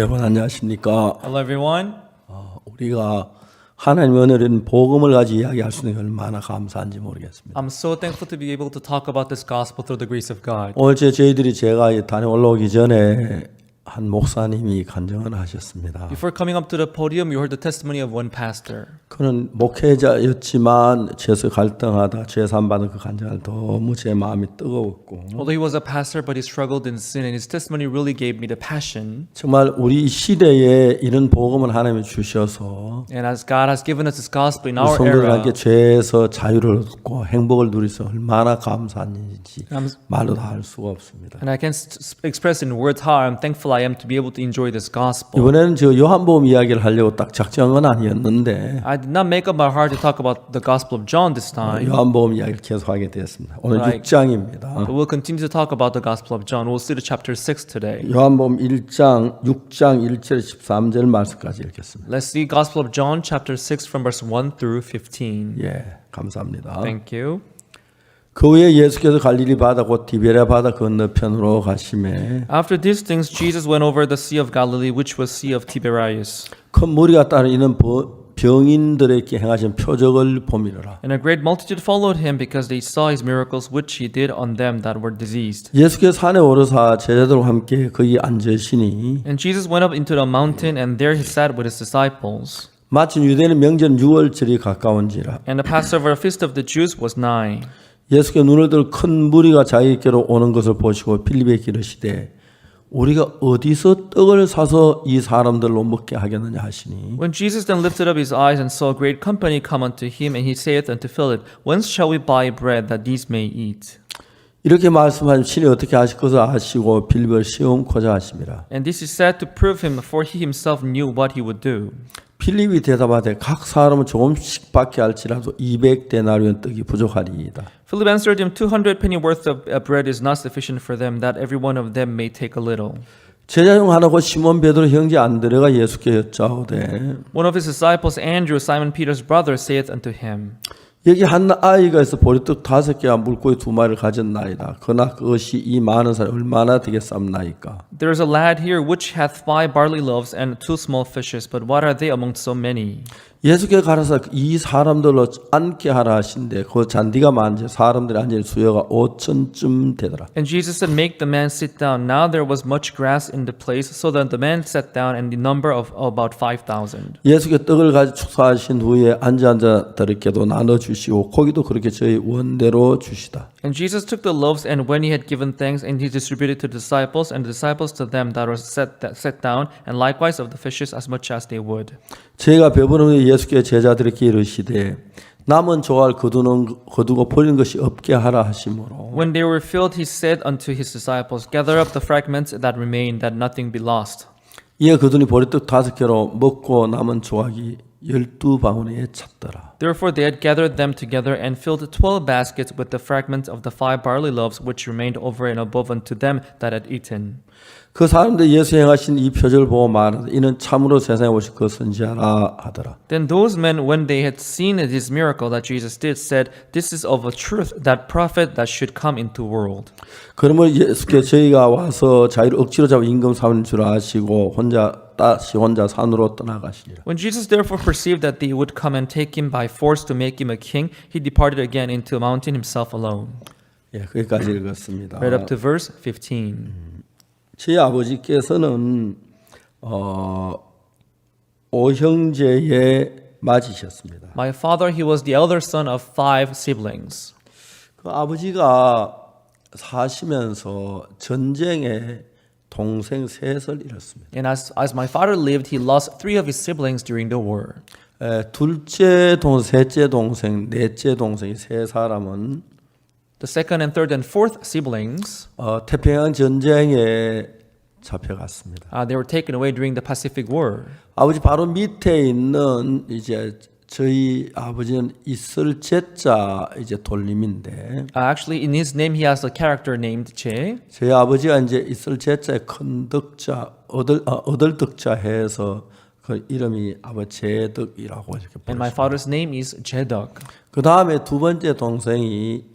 여러분 안녕하십니까? Hello, everyone. 우리가 하나님 은혜는 복음을 가지고 이야기할 수 있는 게 얼마나 감사한지 모르겠습니다. I'm so thankful to be able to talk about this gospel through the grace of God. 오늘 저희들이 제가 단에 올라오기 전에 한 목사님이 간증을 하셨습니다. Before coming up to the podium, you heard the testimony of one pastor. 그는 목회자였지만 죄에서 갈등하다 죄산받은 그 간증을 너무 제 마음이 뜨거웠고 Although he was a pastor, but he struggled in sin, and his testimony really gave me the passion. 정말 우리 시대에 이런 복음을 하나님이 주셔서 And as God has given us this gospel in our 성도들에게 era, 죄에서 자유를 얻고 행복을 누리서 얼마나 감사한지 말로 다 할 수가 없습니다. and I can't express in words how I'm thankful I am to be able to enjoy this gospel. 이번에는 저 요한복음 이야기를 하려고 딱 작정한 건 아니었는데 I did not make up my heart to talk about the gospel of John this time, 요한복음 이야기를 계속하게 되었습니다. 오늘 Right. 6장입니다. but we'll continue to talk about the gospel of John. We'll see the chapter 6 today. 요한복음 1장 6장 1절 13절 말씀까지 읽겠습니다. Let's see Gospel of John chapter 6 from verse 1 through 15. 예, 감사합니다. Thank you. 그 후에 예수께서 갈릴리 바다 곧 디베랴 바다 건너편으로 가시매 After these things, Jesus went over the Sea of Galilee, which was Sea of Tiberias. 큰 무리가 따르 이는 병인들에게 행하신 표적을 보미러라. And a great multitude followed him because they saw his miracles which he did on them that were diseased. 예수께서 산에 오르사 제자들과 함께 거기 앉으시니 And Jesus went up into the mountain, and there he sat with his disciples. 마침 유대인의 명절 6월절이 가까운지라 And the Passover feast of the Jews was nigh. 예수께 눈을 들 큰 무리가 자기께로 오는 것을 보시고 빌립에게 이르시되 우리가 어디서 떡을 사서 이 사람들로 먹게 하겠느냐 하시니 When Jesus then lifted up his eyes and saw a great company come unto him, and he saith unto Philip, Whence shall we buy bread that these may eat? 이렇게 말씀하시면 친히 어떻게 하실 것을 아시고 빌립을 시험코자 하심이라. And this he said to prove him, for he himself knew what he would do. 빌립이 대답하되 각 사람은 조금씩 받게 할지라도 200데나리온 떡이 부족하리이다. Philip answered him, 200 penny worth of bread is not sufficient for them, that every one of them may take a little. 제자 중 하나 곧 시몬 베드로 형제 안드레가 예수께 여짜오되 One of his disciples, Andrew, Simon Peter's brother, saith unto him, 여기 한 아이가 있어 보리떡 5개와 물고기 2마리를 가졌나이다. 그러나 그것이 이 많은 사람이 얼마나 되겠삼나이까. There is a lad here which hath 5 barley loaves and 2 small fishes, but what are they among so many? 예수께 가라사 이 사람들로 앉게 하라 하신데 그 잔디가 많은지 사람들이 앉을 수요가 5,000쯤 되더라. And Jesus said, Make the man sit down. Now there was much grass in the place, so that the man sat down, and the number of about 5,000. 예수께 떡을 가지고 축사하신 후에 앉아들에게도 나눠주시고 고기도 그렇게 저희 원대로 주시다. And Jesus took the loaves, and when he had given thanks, and he distributed to the disciples, and the disciples to them that were set down, and likewise of the fishes as much as they would. 제가 배부른 후에 예수께 제자들에게 이르시되 남은 조각 거두고 버리는 것이 없게 하라 하시므로 When they were filled, he said unto his disciples, Gather up the fragments that remain, that nothing be lost. 이에 그들이 보리떡 5개로 먹고 남은 조각이 12바구니에 찼더라. Therefore they had gathered them together, and filled 12 baskets with the fragments of the 5 barley loaves which remained over and above unto them that had eaten. 그 사람들 예수 행하신 이 표적을 보고 말하되 이는 참으로 세상에 오실 그 선지자라 하더라. Then those men, when they had seen this miracle that Jesus did, said, This is of a truth that prophet that should come into the world. 그러면 예수께 저희가 와서 자기를 억지로 잡아 임금 삼는 줄 아시고 혼자 산으로 떠나가시니라. When Jesus therefore perceived that they would come and take him by force to make him a king, he departed again into a mountain himself alone. 예, 거기까지 읽었습니다. Right up to verse 15. 제 아버지께서는 오형제에 맞으셨습니다. My father, he was the elder son of 5 siblings. 그 아버지가 사시면서 전쟁에 동생 3을 잃었습니다. And as my father lived, he lost 3 of his siblings during the war. 둘째 동생, 셋째 동생, 넷째 동생이 3사람은 The second and third and fourth siblings, 태평양 전쟁에 잡혀갔습니다. they were taken away during the Pacific War. 아버지 바로 밑에 있는 이제 저희 아버지는 있을 제자 이제 돌림인데 Actually, in his name, he has a character named Che. 저희 아버지가 이제 있을 제자의 큰 덕자 얻을 덕자 해서 그 이름이 아버지 제덕이라고 이렇게 And my 부르십니다. father's name is Jedok. 그 다음에 두 번째 동생이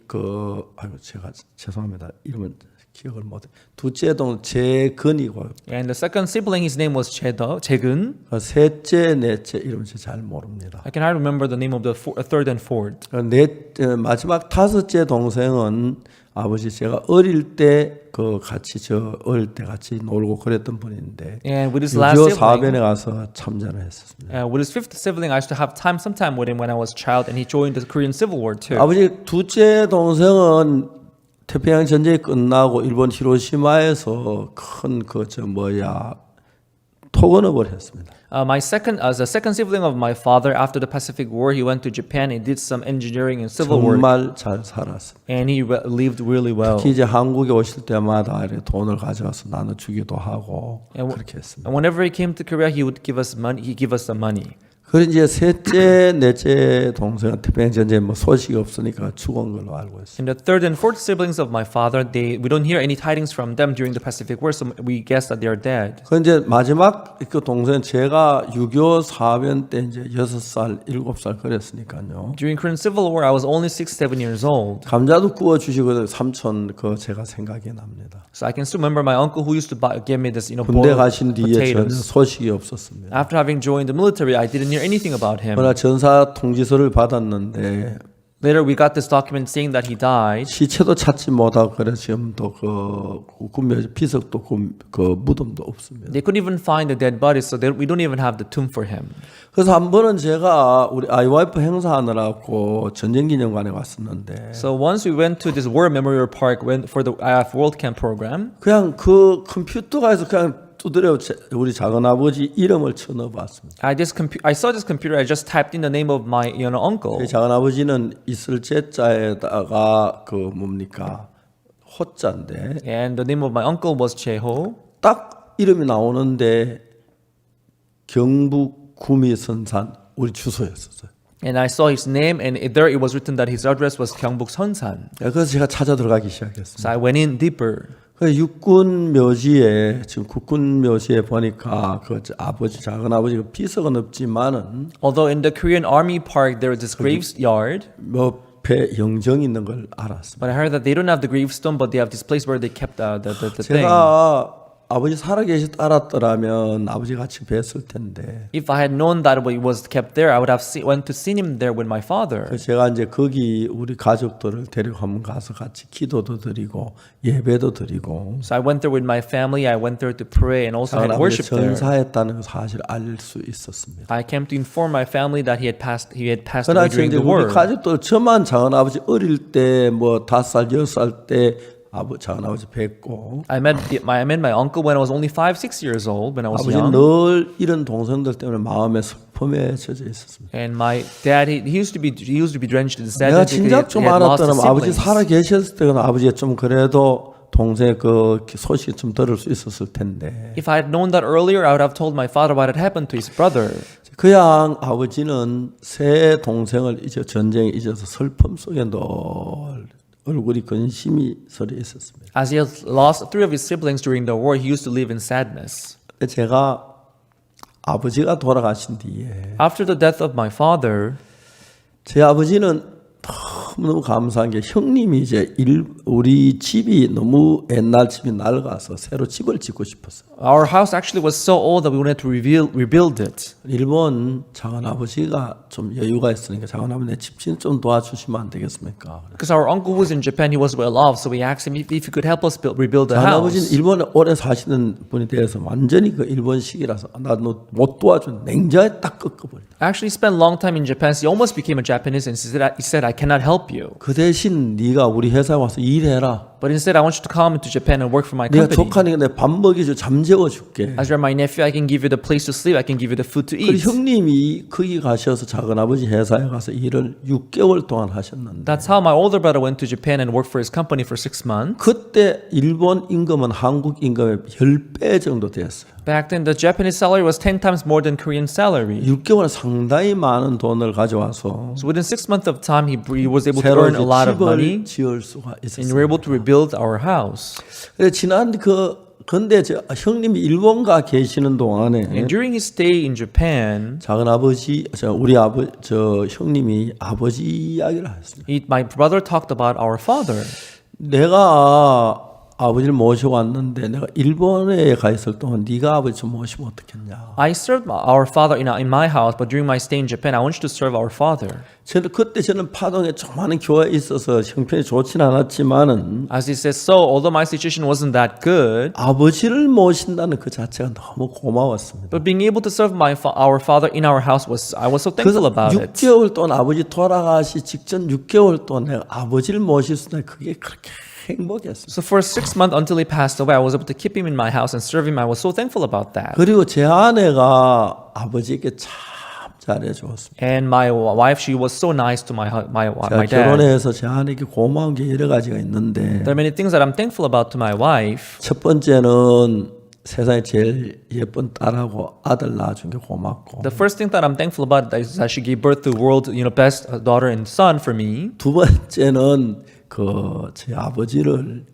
제가 죄송합니다. 이름은 기억을 못해. 둘째 동 재근이고 And the second sibling, his name was 재근. 셋째, 넷째 이름 잘 모릅니다. I can hardly remember the name of the third and fourth. 마지막 다섯째 동생은 아버지 제가 어릴 때 같이 어릴 때 같이 놀고 그랬던 분인데 And with his last 6.25 sibling, 사변에 가서 참전을 했었습니다. with his fifth sibling, I used to have some time with him when I was a child, and he joined the Korean Civil War too. 아버지 둘째 동생은 태평양 전쟁이 끝나고 일본 히로시마에서 큰 토건업을 했습니다. The second sibling of my father, after the Pacific War, he went to Japan and did some engineering and civil work, 정말 잘 살았습니다. and he lived really well. 특히 이제 한국에 오실 때마다 이렇게 돈을 가져와서 나눠주기도 하고 그렇게 했습니다. And whenever he came to Korea, he would give us money. He give us some money. 그리고 이제 셋째, 넷째 동생은 태평양 전쟁 소식이 없으니까 죽은 걸로 알고 있어요. And the third and fourth siblings of my father, we don't hear any tidings from them during the Pacific War, so we guess that they are dead. 그 이제 마지막 그 동생 제가 6.25 사변 때 이제 6살, 7살 그랬으니까요. During Korean Civil War, I was only 6-7 years old. 감자도 구워 주시고 삼촌 제가 생각이 납니다. So I can still remember my uncle who used to give me this, 군대 boiled 가신 뒤에 전혀 potatoes. 소식이 없었습니다. After having joined the military, I didn't hear anything about him. 그러나 전사 통지서를 받았는데 Later, we got this document saying that he died. 시체도 찾지 못하고 그래서 지금도 비석도 무덤도 없습니다. They couldn't even find the dead body, so we don't even have the tomb for him. 그래서 한 번은 제가 우리 아이와이프 행사하느라고 전쟁기념관에 갔었는데 So once we went to this War Memorial Park for the IF World Camp program. 그냥 컴퓨터가에서 그냥 두드려 우리 작은 아버지 이름을 쳐 넣어봤습니다. I saw this computer. I just typed in the name of my uncle. 작은 아버지는 있을 제자에다가 호자인데 And the name of my uncle was Cheho. 딱 이름이 나오는데 경북 구미선산 우리 주소였었어요. And I saw his name, and there it was written that his address was Gyeongbuk Sonsan. 그래서 제가 찾아 들어가기 시작했습니다. So I went in deeper. 육군 묘지에 지금 국군 묘지에 보니까 작은 아버지 비석은 없지만은 Although in the Korean Army Park there is this graveyard, 옆에 영정이 있는 걸 알았습니다. but I heard that they don't have the gravestone, but they have this place where they kept the thing. 제가 아버지 살아계실 알았더라면 아버지 같이 뵀을 텐데. If I had known that it was kept there, I would have went to see him there with my father. 그래서 제가 이제 거기 우리 가족들을 데리고 한번 가서 같이 기도도 드리고 예배도 드리고. So I went there with my family. I went there to pray and also had worship there. 전사했다는 사실을 알 수 있었습니다. I came to inform my family that he had passed 그러나 away during 이제 the war. 우리 가족들 저만 작은 아버지 어릴 때 5살, 6살 때 작은 아버지 뵙고 I met my uncle when I was only 5-6 years old when I was 아버지 young. 늘 이런 동생들 때문에 마음에 슬픔에 젖어 있었습니다. And my dad, he used to be drenched in 내가 sadness because 진작 좀 he had lost his 알았더라면 아버지 siblings. 살아 계셨을 때는 아버지가 좀 그래도 동생 소식이 좀 들을 수 있었을 텐데. If I had known that earlier, I would have told my father what had happened to his brother. 그냥 아버지는 세 동생을 전쟁에 잊어서 슬픔 속에 늘 얼굴이 근심이 서려 있었습니다. As he had lost 3 of his siblings during the war, he used to live in sadness. 제가 아버지가 돌아가신 뒤에 After the death of my father, 제 아버지는 너무 감사한 게 형님이 이제 우리 집이 너무 옛날 집이 낡아서 새로 집을 짓고 싶었어요. our house actually was so old that we wanted to rebuild it. 일본 작은 아버지가 좀 여유가 있으니까 작은 아버지 내 집짓 좀 도와주시면 안 되겠습니까? Because our uncle was in Japan, he was well off, so we asked him if he could help us rebuild the 작은 house. 아버지는 일본에 오래 사시는 분이 되어서 완전히 일본식이라서 나 너 못 도와준 냉장에 딱 꺾어버린다. Actually spent a long time in Japan, so he almost became a Japanese, and he said, I cannot help you. 그 대신 네가 우리 회사에 와서 일해라. But instead, I want you to come into Japan and work for my 네가 company. 조카니까 내 밥 먹이줘 잠 재워줄게. As you're my nephew, I can give you the place to sleep. I can give you the food to 그리고 eat. 형님이 거기 가셔서 작은 아버지 회사에 가서 일을 6개월 동안 하셨는데 That's how my older brother went to Japan and worked for his company for 6 months. 그때 일본 임금은 한국 임금의 10배 정도 됐어요. Back then, the Japanese salary was 10 times more than Korean salary. 6개월 상당히 많은 돈을 가져와서 So within 6 months of time, he was able to 새로 earn a lot of money, 집을 지을 수가 and we were 있었어요. able to rebuild our house. 그래서 지난 근데 형님이 일본 가 계시는 동안에 And during his stay in Japan, 작은 아버지 형님이 아버지 이야기를 했습니다. my brother talked about our father. 내가 아버지를 모시고 왔는데 내가 일본에 가 있을 동안 네가 아버지 좀 모시면 어떻겠냐. I served our father in my house, but during my stay in Japan, I want you to serve our father. 저는 파동에 조그마한 교회에 있어서 형편이 좋진 않았지만은 As he says, so although my situation wasn't that good, 아버지를 모신다는 그 자체가 너무 고마웠습니다. but being able to serve our father in our house I was so thankful about it. 6개월 동안 아버지 돌아가시 직전 6개월 동안 내가 아버지를 모실 수 있는 그게 그렇게 행복이었습니다. So for 6 months until he passed away, I was able to keep him in my house and serve him. I was so thankful about that. 그리고 제 아내가 아버지에게 참 잘해주었습니다. And my wife, she was so nice to my 제가 dad. 결혼해서 제 아내에게 고마운 게 여러 가지가 있는데 There are many things that I'm thankful about to my wife. 첫 번째는 세상에 제일 예쁜 딸하고 아들 낳아준 게 고맙고 The first thing that I'm thankful about is that she gave birth to the world, best daughter and son for me. 두 번째는 제 아버지를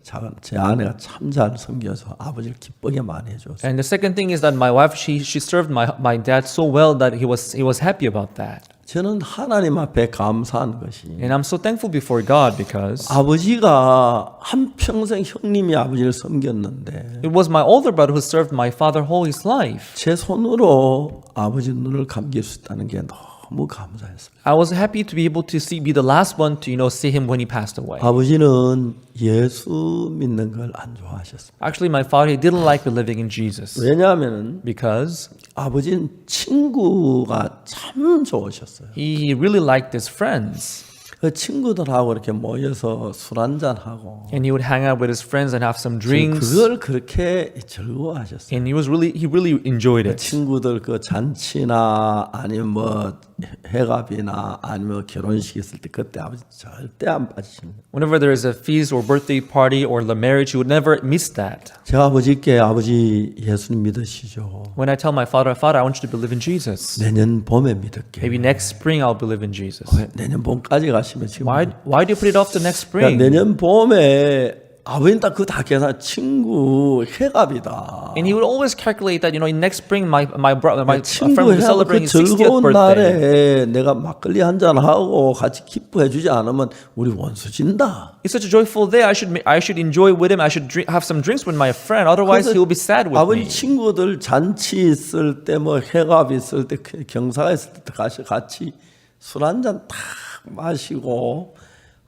제 아내가 참 잘 섬겨서 아버지를 기쁘게 많이 해줬어요. And the second thing is that my wife, she served my dad so well that he was happy about that. 저는 하나님 앞에 감사한 것이 And I'm so thankful before God because 아버지가 한평생 형님이 아버지를 섬겼는데 it was my older brother who served my father all his life. 제 손으로 아버지 눈을 감길 수 있다는 게 너무 감사했습니다. I was happy to be able to be the last one to see him when he passed away. 아버지는 예수 믿는 걸 안 좋아하셨습니다. Actually, my father, he didn't like believing in Jesus 왜냐하면 because 아버지는 친구가 참 좋으셨어요. he really liked his friends. 그 친구들하고 이렇게 모여서 술 한잔 하고 And he would hang out with his friends and have some drinks. 그걸 그렇게 즐거워하셨어요. And he really enjoyed it. 친구들 그 잔치나 아니면 뭐 회갑이나 아니면 결혼식 있을 때 그때 아버지 절대 안 빠지십니다. Whenever there is a feast or birthday party or the marriage, he would never miss that. 제가 아버지께 아버지 예수님 믿으시죠. When I tell my father, I want you to believe in Jesus. 내년 봄에 믿을게. Maybe next spring I'll believe in Jesus. 내년 봄까지 가시면 지금 Why do you put it off to next 그러니까 spring? 내년 봄에 아버님 딱 그 다 계산 친구 회갑이다. And he would always calculate that in next spring my friend 친구 will be 회갑 그 celebrating his 60th 즐거운 birthday. 날에 내가 막걸리 한잔 하고 같이 기뻐해 주지 않으면 우리 원수 진다. It's such a joyful day. I should enjoy with him. I should have some drinks with my friend. Otherwise, he will be sad with 아버지 me. 친구들 잔치 있을 때 뭐 회갑 있을 때 경사가 있을 때 같이 술 한잔 탁 마시고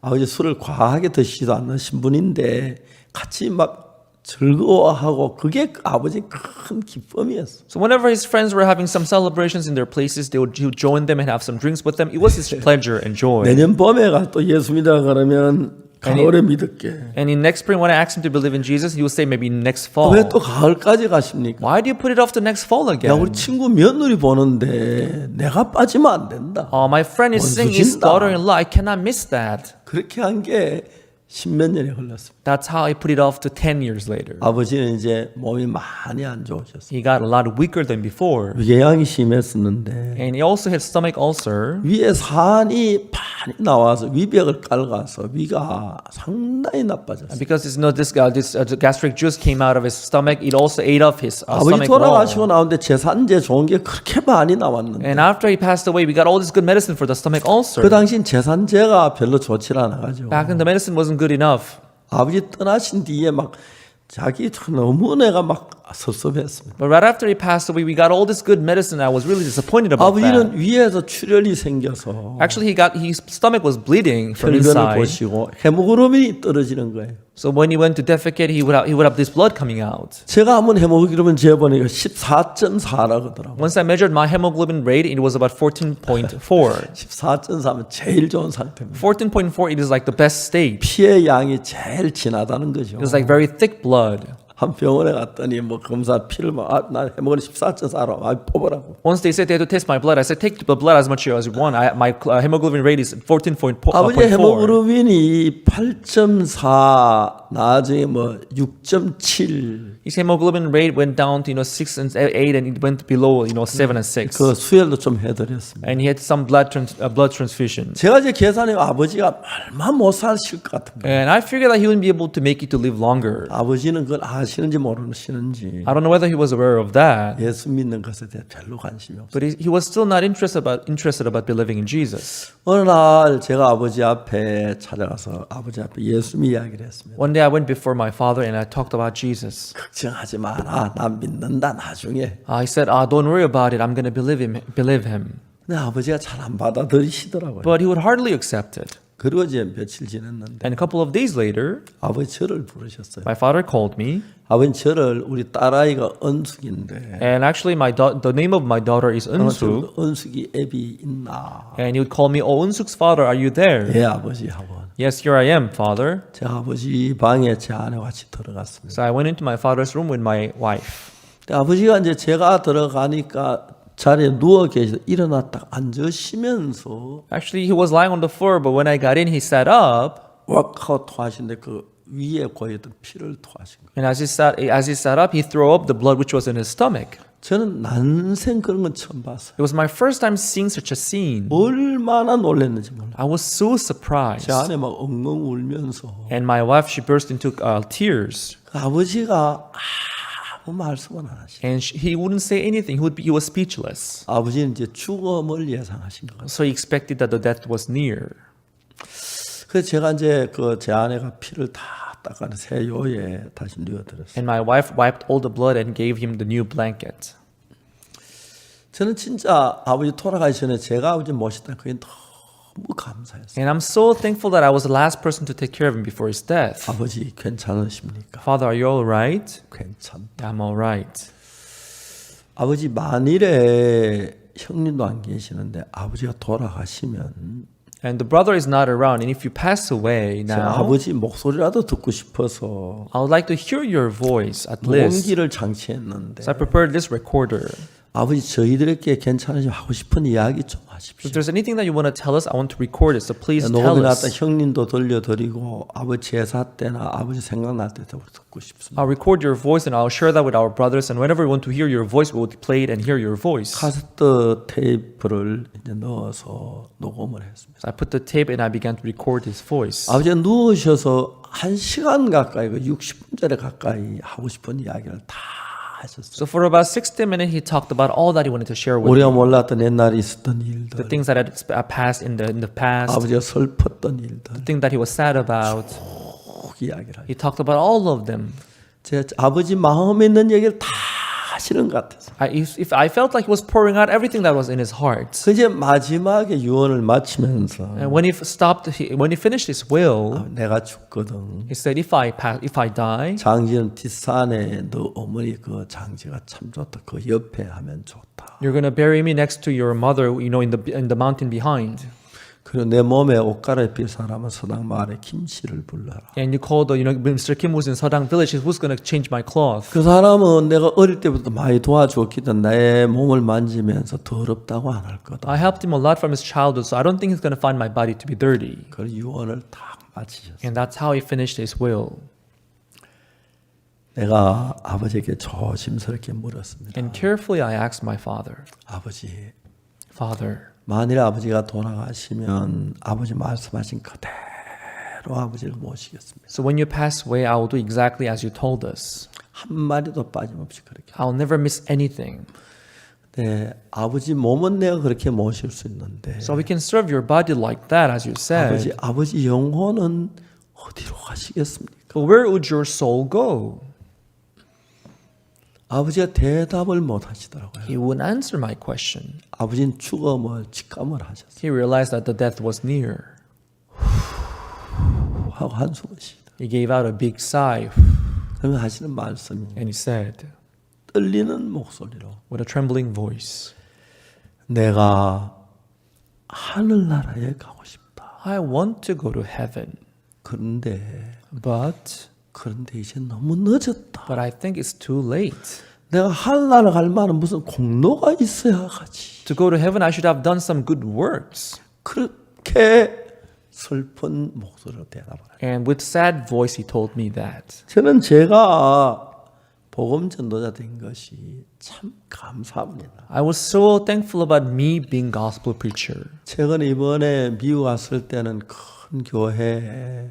아버지 술을 과하게 드시지도 않는 신분인데 같이 막 즐거워하고 그게 아버지 큰 기쁨이었어. So whenever his friends were having some celebrations in their places, he would join them and have some drinks with them. It was his pleasure and joy. 내년 봄에 가 또 예수 믿으라 그러면 가을에 믿을게. And in next spring, when I asked him to believe in Jesus, he would say maybe next fall. 왜 또 가을까지 가십니까? Why do you put it off to next fall 야 again? 우리 친구 며느리 보는데 내가 빠지면 안 된다. My friend is seeing his 원수진다. daughter-in-law. I cannot miss that. 그렇게 한 게 십몇 년이 흘렀습니다. That's how I put it off to 10 years later. 아버지는 이제 몸이 많이 안 좋으셨어요. He got a lot weaker than before. 위궤양이 심했었는데 And he also had stomach ulcer. 위에 산이 많이 나와서 위벽을 깔아서 위가 상당히 나빠졌어요. Because this gastric juice came out of his stomach, it also ate off his 아버지 stomach 돌아가시고 wall. 나오는데 제산제 좋은 게 그렇게 많이 나왔는데 And after he passed away, we got all this good medicine for the stomach ulcer. 그 당시엔 제산제가 별로 좋지 않아가지고 Back then, the medicine wasn't good enough. 아버지 떠나신 뒤에 막 자기 너무 내가 막 섭섭했습니다. But right after he passed away, we got all this good medicine. I was really disappointed about 아버지는 that. 위에서 출혈이 생겨서 Actually, his stomach was bleeding from 혈변을 inside. 보시고 헤모글로빈이 떨어지는 거예요. So when he went to defecate, he would have this blood coming out. 제가 한번 헤모글로빈 재보니까 14.4라 그러더라고요. Once I measured my hemoglobin rate, it was about 14.4. 14.4면 제일 좋은 상태입니다. 14.4, it is like the best state. 피의 양이 제일 진하다는 거죠. It was like very thick blood. 한 병원에 갔더니 뭐 검사 피를 나 헤모글로빈 14.4로 뽑으라고. Once they said they had to test my blood, I said, take the blood as much as you want. My hemoglobin rate is 14.4. 아버지 헤모글로빈이 8.4 나중에 뭐 6.7 His hemoglobin rate went down to 6 and 8, and it went below 7 and 6. 그 수혈도 좀 해드렸습니다. And he had some blood transfusion. 제가 이제 계산해 아버지가 얼마 못 사실 것 같은 거예요. And I figured that he wouldn't be able to make it to live longer. 아버지는 그걸 아시는지 모르시는지 I don't know whether he was aware of that, 예수 믿는 것에 대해 별로 관심이 없어요. but he was still not interested about believing in Jesus. 어느 날 제가 아버지 앞에 찾아가서 아버지 앞에 예수 이야기를 했습니다. One day I went before my father and I talked about Jesus. 걱정하지 마라. 난 믿는다 나중에. He said, don't worry about it. I'm going to believe him. 근데 아버지가 잘 안 받아들이시더라고요. But he would hardly accept it. 그리고 이제 며칠 지났는데 And a couple of days later, 아버지 저를 부르셨어요. my father called me. 아버지 저를 우리 딸아이가 은숙인데 And actually, the name of my daughter is Eunsu. 은숙이 애비 있나? And he would call me, Eunsook's father, are you there? 예 아버지 하고 Yes, here I am, father. 제 아버지 방에 제 아내와 같이 들어갔습니다. So I went into my father's room with my wife. 근데 아버지가 이제 제가 들어가니까 자리에 누워 계셔 일어났다 앉으시면서 Actually, he was lying on the floor, but when I got in, he sat up. 왁 하고 토하신데 그 위에 고였던 피를 토하신 거예요. And as he sat up, he threw up the blood which was in his stomach. 저는 난생 그런 건 처음 봤어요. It was my first time seeing such a scene. 얼마나 놀랐는지 몰라요. I was so surprised. 제 아내 막 엉엉 울면서 And my wife, she burst into tears. 그 아버지가 아무 말씀은 안 하시고 And he wouldn't say anything. He was speechless. 아버지는 이제 죽음을 예상하신 거예요. So he expected that the death was near. 그래서 제가 이제 그 제 아내가 피를 다 닦아서 새 요에 다시 누워드렸어요. And my wife wiped all the blood and gave him the new blanket. 저는 진짜 아버지 돌아가기 전에 제가 아버지 모셨다 그게 너무 감사했어요. And I'm so thankful that I was the last person to take care of him before his death. 아버지 괜찮으십니까? Father, are you all right? 괜찮다. I'm all right. 아버지 만일에 형님도 안 계시는데 아버지가 돌아가시면 And the brother is not around. And if you pass away 제가 now, 아버지 목소리라도 듣고 싶어서 I would like to hear your voice at least. 모음기를 장치했는데 So I prepared this recorder. 아버지 저희들에게 괜찮으시면 하고 싶은 이야기 좀 하십시오. If there's anything that you want to tell us, I want to record it. So please tell 녹음이 났다 us. 형님도 들려드리고 아버지 제사 때나 아버지 생각날 때도 듣고 싶습니다. I'll record your voice and I'll share that with our brothers. And whenever we want to hear your voice, we will play it and hear your voice. So 카세트 테이프를 이제 넣어서 녹음을 했습니다. I put the tape and I began to record his voice. 아버지가 누우셔서 1시간 가까이 60분짜리 가까이 하고 싶은 이야기를 다 하셨어요. So for about 60 minutes, he talked about all that he wanted to share with 우리가 me. 몰랐던 옛날에 있었던 The 일들, things that had passed in the past, 아버지가 슬펐던 일들 the thing that he was sad about. 꼭 이야기를 하죠. He talked about all of them. 제 아버지 마음에 있는 얘기를 다 하시는 것 같아서 If I felt like he was pouring out everything that was in his heart. 그 이제 마지막에 유언을 마치면서 And when he finished his will, 내가 죽거든 he said, "If I die, 장지는 뒷산에 너 어머니 그 장지가 참 좋다. 그 옆에 하면 좋다. you're gonna bury me next to your mother, in the mountain behind." 그리고 내 몸에 옷 갈아입힐 사람은 서당 마을에 김 씨를 불러라. And you called Mr. Kim was in Sadang village. Who's gonna change my cloth? 그 사람은 내가 어릴 때부터 많이 도와줬기든 내 몸을 만지면서 더럽다고 안 할 거다. I helped him a lot from his childhood, so I don't think he's gonna find my body to be dirty. 그 유언을 딱 마치셨어요. And that's how he finished his will. 내가 아버지에게 조심스럽게 물었습니다. And carefully, I asked my father, 아버지, "Father, 만일 아버지가 돌아가시면 아버지 말씀하신 그대로 아버지를 모시겠습니다. so when you pass away, I will do exactly as you told us. 한 마디도 빠짐없이 그렇게. I'll never miss anything. 네, 아버지 몸은 내가 그렇게 모실 수 있는데 So we can serve your body like that, as you said. 아버지 영혼은 어디로 가시겠습니까? But where would your soul go?" 아버지가 대답을 못 하시더라고요. He wouldn't answer my question. 아버지는 죽음을 직감을 하셨어요. He realized that the death was near. 하고 한숨을 쉬다. He gave out a big sigh 그러면 하시는 말씀이 and he said, 떨리는 목소리로 with a trembling voice, 내가 하늘나라에 가고 싶다. "I want to go to heaven, 그런데 이제 너무 늦었다. but I think it's too late. 내가 하늘나라 갈 만한 무슨 공로가 있어야 가지. To go to heaven, I should have done some good works." 그렇게 슬픈 목소리로 대답을 해요. And with sad voice, he told me that. 저는 제가 복음 전도자 된 것이 참 감사합니다. I was so thankful about me being gospel preacher. 최근에 이번에 미국 왔을 때는 큰 교회에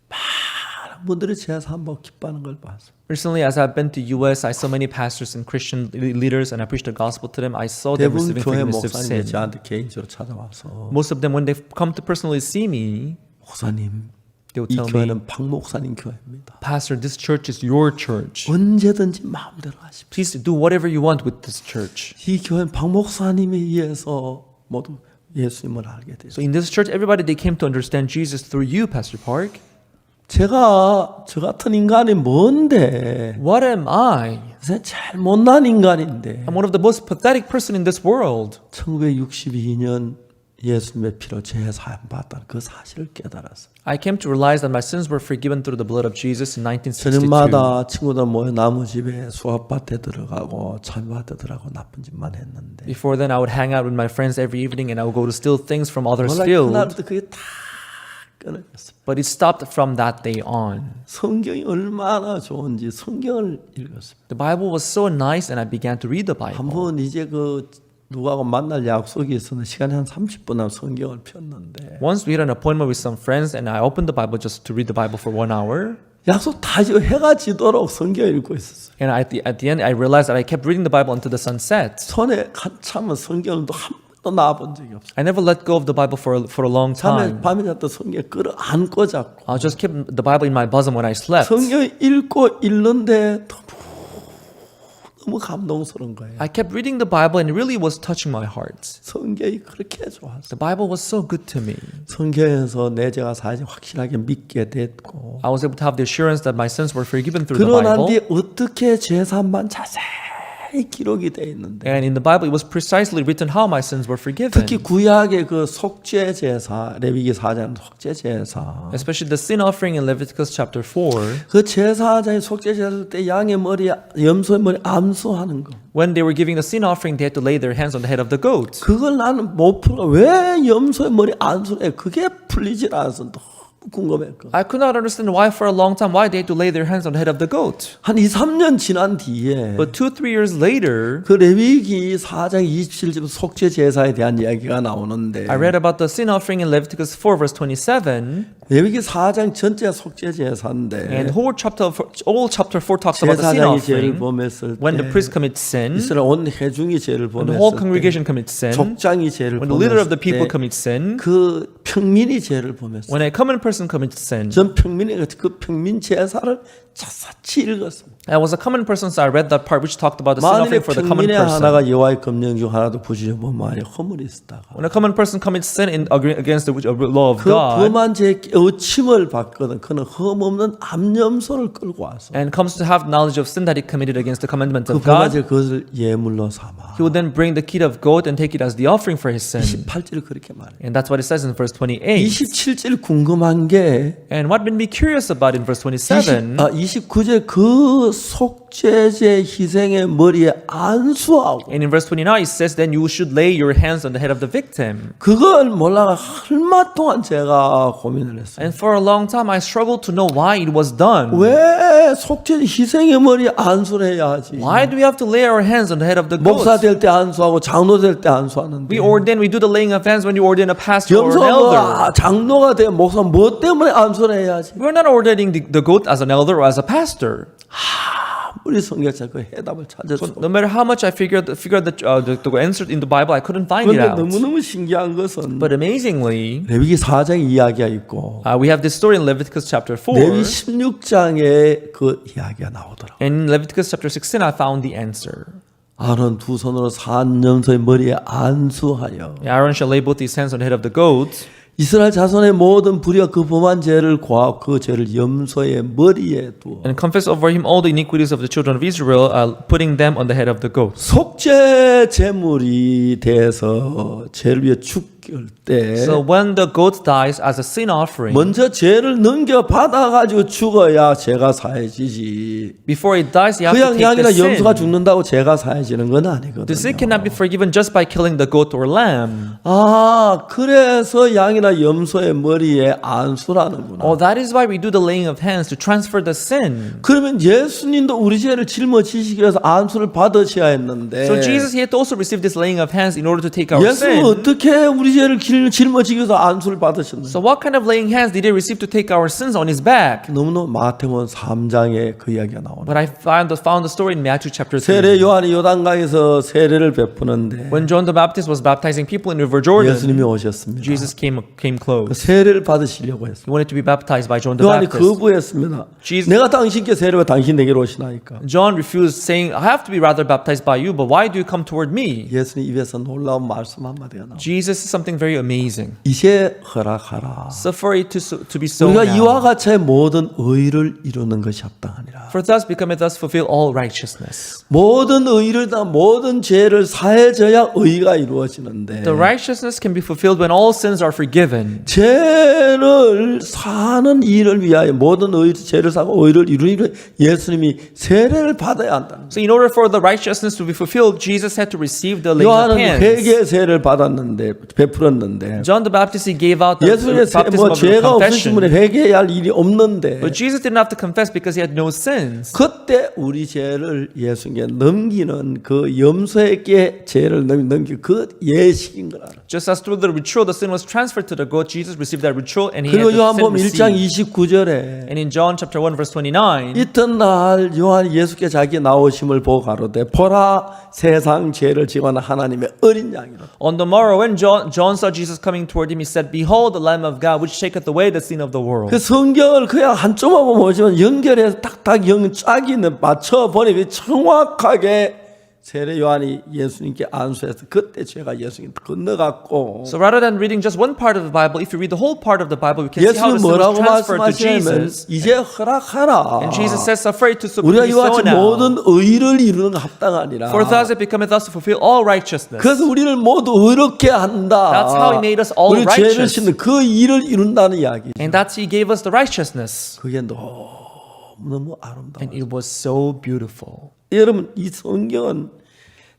많은 분들이 제사 한번 기뻐하는 걸 봤어요. Recently, as I've been to U.S., I saw many pastors and Christian leaders, and I preached the gospel to them. I saw them 대부분 receiving 교회 forgiveness of 목사님이 sin. 저한테 개인적으로 찾아와서 Most of them, when they come to personally see me, 목사님, they will 이 tell me, 교회는 박 목사님 교회입니다. Pastor, this church is your church. 언제든지 마음대로 하십시오. Please do whatever you want with this church. 이 교회는 박 목사님에 의해서 모두 예수님을 알게 됐어요. So in this church, everybody, they came to understand Jesus through you, Pastor Park. 제가 저 같은 인간이 뭔데? What am I? 제일 못난 인간인데. I'm one of the most pathetic person in this world. 1962년 예수님의 피로 제사함 받았다는 그 사실을 깨달았어요. I came to realize that my sins were forgiven through the blood of Jesus in 1962. 저녁마다 친구들 모여 나무집에 수학밭에 들어가고 참밭에 들어가고 나쁜 짓만 했는데 Before then, I would hang out with my friends every evening, and I would go to steal things from others' 몰라 field. 그날부터 그게 다 끊어졌어요. But it stopped from that day on. 성경이 얼마나 좋은지 성경을 읽었습니다. The Bible was so nice, and I began to read the Bible. 한번 이제 그 누구하고 만날 약속이 있었는데 시간이 한 30분 하면 성경을 폈는데 Once we had an appointment with some friends, and I opened the Bible just to read the Bible for 1 hour. 약속 다 지고 해가 지도록 성경 읽고 있었어요. And at the end, I realized that I kept reading the Bible until the sun set. 손에 한참은 성경을 한 번도 놔본 적이 없어요. I never let go of the Bible for a long time. 밤에 잤다 성경 끌어안고 잡고 I'll just keep the Bible in my bosom when I slept. 성경 읽고 읽는데 너무 감동스러운 거예요. I kept reading the Bible, and it really was touching my heart. 성경이 그렇게 좋았어요. The Bible was so good to me. 성경에서 내 죄가 사실 확실하게 믿게 됐고 I was able to have the assurance that my sins were forgiven through the 그러난 Bible. 뒤에 어떻게 제사만 자세히 기록이 돼 있는데 And in the Bible, it was precisely written how my sins were forgiven. 특히 구약의 그 속죄 제사 레위기 4장 속죄 제사 Especially the sin offering in Leviticus chapter 4. 그 제사장이 속죄 제사 때 양의 머리 염소의 머리 암수하는 거 When they were giving the sin offering, they had to lay their hands on the head of the goat. 그걸 나는 못 풀어 왜 염소의 머리 암수해 그게 풀리질 않아서 너무 궁금했고 I could not understand why for a long time why they had to lay their hands on the head of the goat. 한 2, 3년 지난 뒤에 But 2-3 years later, 그 레위기 4장 27절 속죄 제사에 대한 이야기가 나오는데 I read about the sin offering in Leviticus 4 verse 27. 레위기 4장 전체가 속죄 제사인데 And whole chapter 4 talks about the sin 제사장이 죄를 offering. 범했을 When the 때 priest commits sin, 이스라엘 온 회중이 죄를 when the whole 범했을 congregation 때 commits sin, 족장이 죄를 when the leader of the 범했을 people 때 commits sin, 그 평민이 죄를 범했어요. when a common person commits sin. 전 평민이 그 평민 제사를 자사치 읽었습니다. I was a common person, so I read that part which talked about the sin 만일에 offering for the common 평민의 person. 하나가 여호와의 검령 중 하나도 부지려보면 만일 허물이 있다가 When a common person commits sin against the law of 그 God 범한 죄에 깨우침을 받거든 그는 흠없는 암염소를 끌고 와서 and comes to have knowledge of sin that he committed against the commandments 그 of 범한 God, 죄 그것을 예물로 삼아 he will then bring the kid of goat and take it as the offering for his sin. 28절 그렇게 말해요. And that's what it says in verse 28. 27절 궁금한 게 And what made me curious about in verse 27, 29절 그 속죄제 희생의 머리에 안수하고 and in verse 29 it says, then you should lay your hands on the head of the victim. 그걸 몰라가 얼마 동안 제가 고민을 했어요. And for a long time I struggled to know why it was done. 왜 속죄 희생의 머리에 안수를 해야 하지? Why do we have to lay our hands on the head of the 목사 goat? 될 때 안수하고 장로 될 때 안수하는데 We do the laying of hands when you ordain a pastor or an 염소가 elder. 장로가 돼 목사 뭐 때문에 안수를 해야 하지? We're not ordaining the goat as an elder or as a pastor. 우리 성경자 그 해답을 찾을 수 없어. No matter how much I figured the answer in the Bible, I couldn't find it 그런데 out. 너무너무 신기한 것은 But amazingly, 레위기 4장 이야기가 있고 we have this story in Leviticus chapter 4. 레위 16장에 그 이야기가 나오더라고요. And in Leviticus chapter 16, I found the answer. 아론 두 손으로 산 염소의 머리에 안수하여 Aaron shall lay both his hands on the head of the goat, 이스라엘 자손의 모든 불의와 그 범한 죄를 고하고 그 죄를 염소의 머리에 두어 and confess over him all the iniquities of the children of Israel, putting them on the head of the goat. 속죄 제물이 돼서 죄를 위해 죽을 때 So when the goat dies as a sin offering, 먼저 죄를 넘겨 받아가지고 죽어야 죄가 사해지지. before it dies, you have to 그냥 take the 양이나 염소가 sin. 죽는다고 죄가 사해지는 건 The sin 아니거든요. cannot be forgiven just by killing the goat or lamb. 아, 그래서 양이나 염소의 머리에 안수라는구나. Oh, that is why we do the laying of hands to transfer the sin. 그러면 예수님도 우리 죄를 짊어지시기 위해서 안수를 받으셔야 했는데 So Jesus, he had to also receive this laying of hands in order to take our 예수는 sin. 어떻게 우리 죄를 짊어지고서 안수를 받으셨나요? So what kind of laying hands did he receive to take our sins on his back? 너무너무 마태복음 3장에 그 이야기가 나오네. But I found the story in Matthew chapter 3. 세례 요한이 요단강에서 세례를 베푸는데 When John the Baptist was baptizing people in River Jordan, 예수님이 오셨습니다. Jesus came 그 close. 세례를 받으시려고 했어요. He wanted to be baptized by John the 요한이 Baptist. 거부했습니다. Jesus- 내가 당신께 세례와 당신 내게로 오시나이까. John refused, saying, I have to be rather baptized by you, but why do you come toward me? 예수님 입에서 놀라운 말씀 한마디가 나옵니다. Jesus is something very amazing. 이제 허락하라. Suffer it to be so 우리가 이와 now. 같이 모든 의를 이루는 것이 합당하니라. For thus becometh us fulfill all righteousness. 모든 의를 다 모든 죄를 사해져야 의가 이루어지는데 The righteousness can be fulfilled when all sins are forgiven. 죄를 사는 일을 위하여 모든 의 죄를 사고 의를 이루기 위해 예수님이 세례를 받아야 한다는 거예요. So in order for the righteousness to be fulfilled, Jesus had to receive the laying of 요한은 hands. 회개의 세례를 받았는데 베풀었는데 John the Baptist, he gave out the 예수님의 baptism of 죄가 없으신 분이 confession. 회개해야 할 일이 없는데 But Jesus didn't have to confess because he had no sins. 그때 우리 죄를 예수님께 넘기는 그 염소에게 죄를 넘기 그 예식인 걸 알아. Just as through the ritual the sin was transferred to the goat, Jesus received that ritual and he had 그리고 the sin 요한복음 1장 received. 29절에 And in John chapter 1 verse 29, 이튿날 요한이 예수께 자기 나오심을 보고 가로되 보라 세상 죄를 지고는 하나님의 어린 양이라. on the morrow when John saw Jesus coming toward him, he said, Behold the Lamb of God which taketh away the sin of the world. 그 성경을 그냥 한쪽만 보면 보지만 연결해서 딱딱 짝이 맞춰 보니 정확하게 세례 요한이 예수님께 안수해서 그때 죄가 예수님 건너갔고 So rather than reading just one part of the Bible, if you read the whole part of the Bible, you can see how 예수님 the sin was 뭐라고 transferred to 말씀하시냐면 Jesus. 이제 허락하라. And Jesus says, Suffer it to 우리가 be 이와 so 같이 now. 모든 의를 이루는 거 합당하니라. For thus it becometh us to fulfill all righteousness. 그래서 우리를 모두 의롭게 한다. That's how he made us all 우리 죄를 righteous. 씻는 그 일을 이룬다는 이야기. And that's he gave us the righteousness. 그게 너무 아름다워. And it was so beautiful. 여러분 이 성경은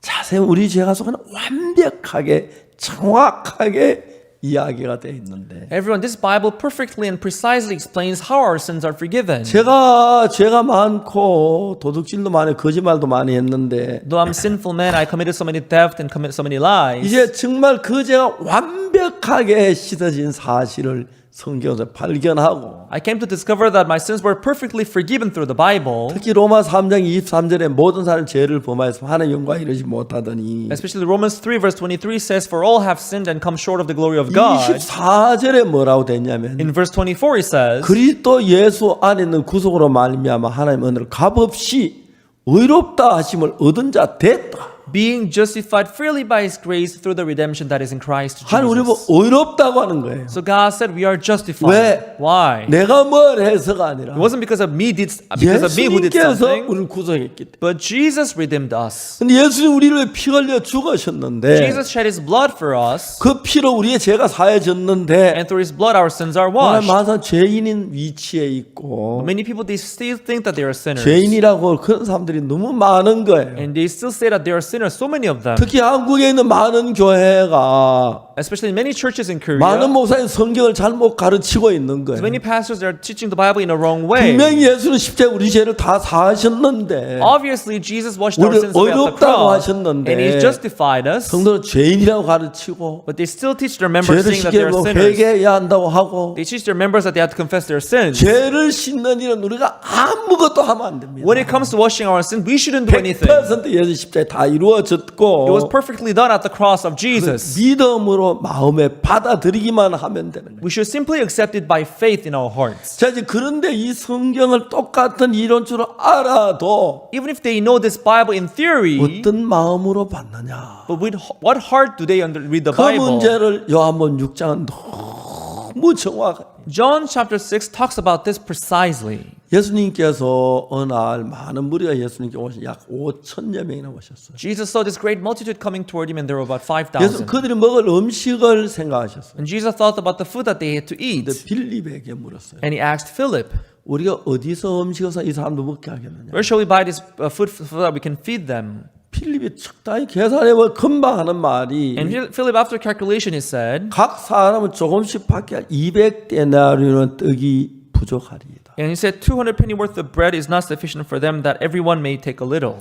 자세히 우리 죄가 속에는 완벽하게 정확하게 이야기가 되어 있는데 Everyone, this Bible perfectly and precisely explains how our sins are forgiven. 제가 죄가 많고 도둑질도 많이 거짓말도 많이 했는데 Though I'm a sinful man, I committed so many theft and commit so many lies. 이제 정말 그 죄가 완벽하게 씻어진 사실을 성경에서 발견하고 I came to discover that my sins were perfectly forgiven through the Bible. 특히 로마 3장 23절에 모든 사람 죄를 범하여서 하나님 영광에 이르지 못하더니 Especially Romans 3 verse 23 says, For all have sinned and come short of the glory of God. 24절에 뭐라고 됐냐면 In verse 24 it says, 그리스도 예수 안에 있는 구속으로 말미암아 하나님 은혜로 값없이 의롭다 하심을 얻은 자 됐다. being justified freely by His grace through the redemption that is in Christ 하나님 우리 뭐 Jesus. 의롭다고 하는 거예요. So God said we are justified. 왜? Why? 내가 뭘 해서가 아니라 It wasn't because of me who did 예수님께서 something, 우리를 구속했기 때문에. but Jesus redeemed us. 근데 예수님 우리를 위해 피 흘려 죽으셨는데 Jesus shed His blood for us, 그 피로 우리의 죄가 사해졌는데 and through His blood our sins are 하나님 washed. 항상 죄인인 위치에 있고 Many people, they still think that they are sinners. 죄인이라고 그런 사람들이 너무 많은 거예요. And they still say that they are sinners, so many of them. 특히 한국에 있는 많은 교회가 Especially in many churches in Korea, 많은 목사님 성경을 잘못 가르치고 있는 거예요. many pastors are teaching the Bible in a wrong way. 분명히 예수는 십자가 우리 죄를 다 사하셨는데 Obviously, Jesus washed our 우리를 sins away at the 의롭다고 cross, 하셨는데 and He justified us. 성도는 죄인이라고 가르치고 But they still teach their members 죄를 saying that they are 씻게 sinners. 회개해야 한다고 하고 They teach their members that they have to confess their sins. 죄를 씻는 일은 우리가 아무것도 하면 안 됩니다. When it comes to washing our sins, we shouldn't do anything. 100% 예수 십자가에 다 It was 이루어졌고 perfectly done at the cross of Jesus. 믿음으로 마음에 받아들이기만 하면 되는 거예요. We should simply accept it by faith in our hearts. 자, 이제 그런데 이 성경을 똑같은 이론처럼 알아도 Even if they know this Bible in theory, 어떤 마음으로 받느냐? but with what heart do they read the 그 Bible? 문제를 요한복음 6장은 너무 정확하게 John chapter 6 talks about this precisely. 예수님께서 어느 날 많은 무리가 예수님께 오셔 약 5천여 명이나 오셨어요. Jesus saw this great multitude coming toward him, and there were about 예수 5,000. 그들이 먹을 음식을 생각하셨어요. And Jesus thought about the food that they had to eat. 근데 빌립에게 물었어요. And he asked Philip, 우리가 어디서 음식을 사 이 사람들 먹게 하겠느냐? where shall we buy this food so that we can feed them? 필립이 적당히 계산해보면 금방 하는 말이 And Philip, after calculation, he said, 각 사람은 조금씩 받게 할 200데나리온 떡이 부족하리이다. and he said, 200 penny worth of bread is not sufficient for them, that everyone may take a little.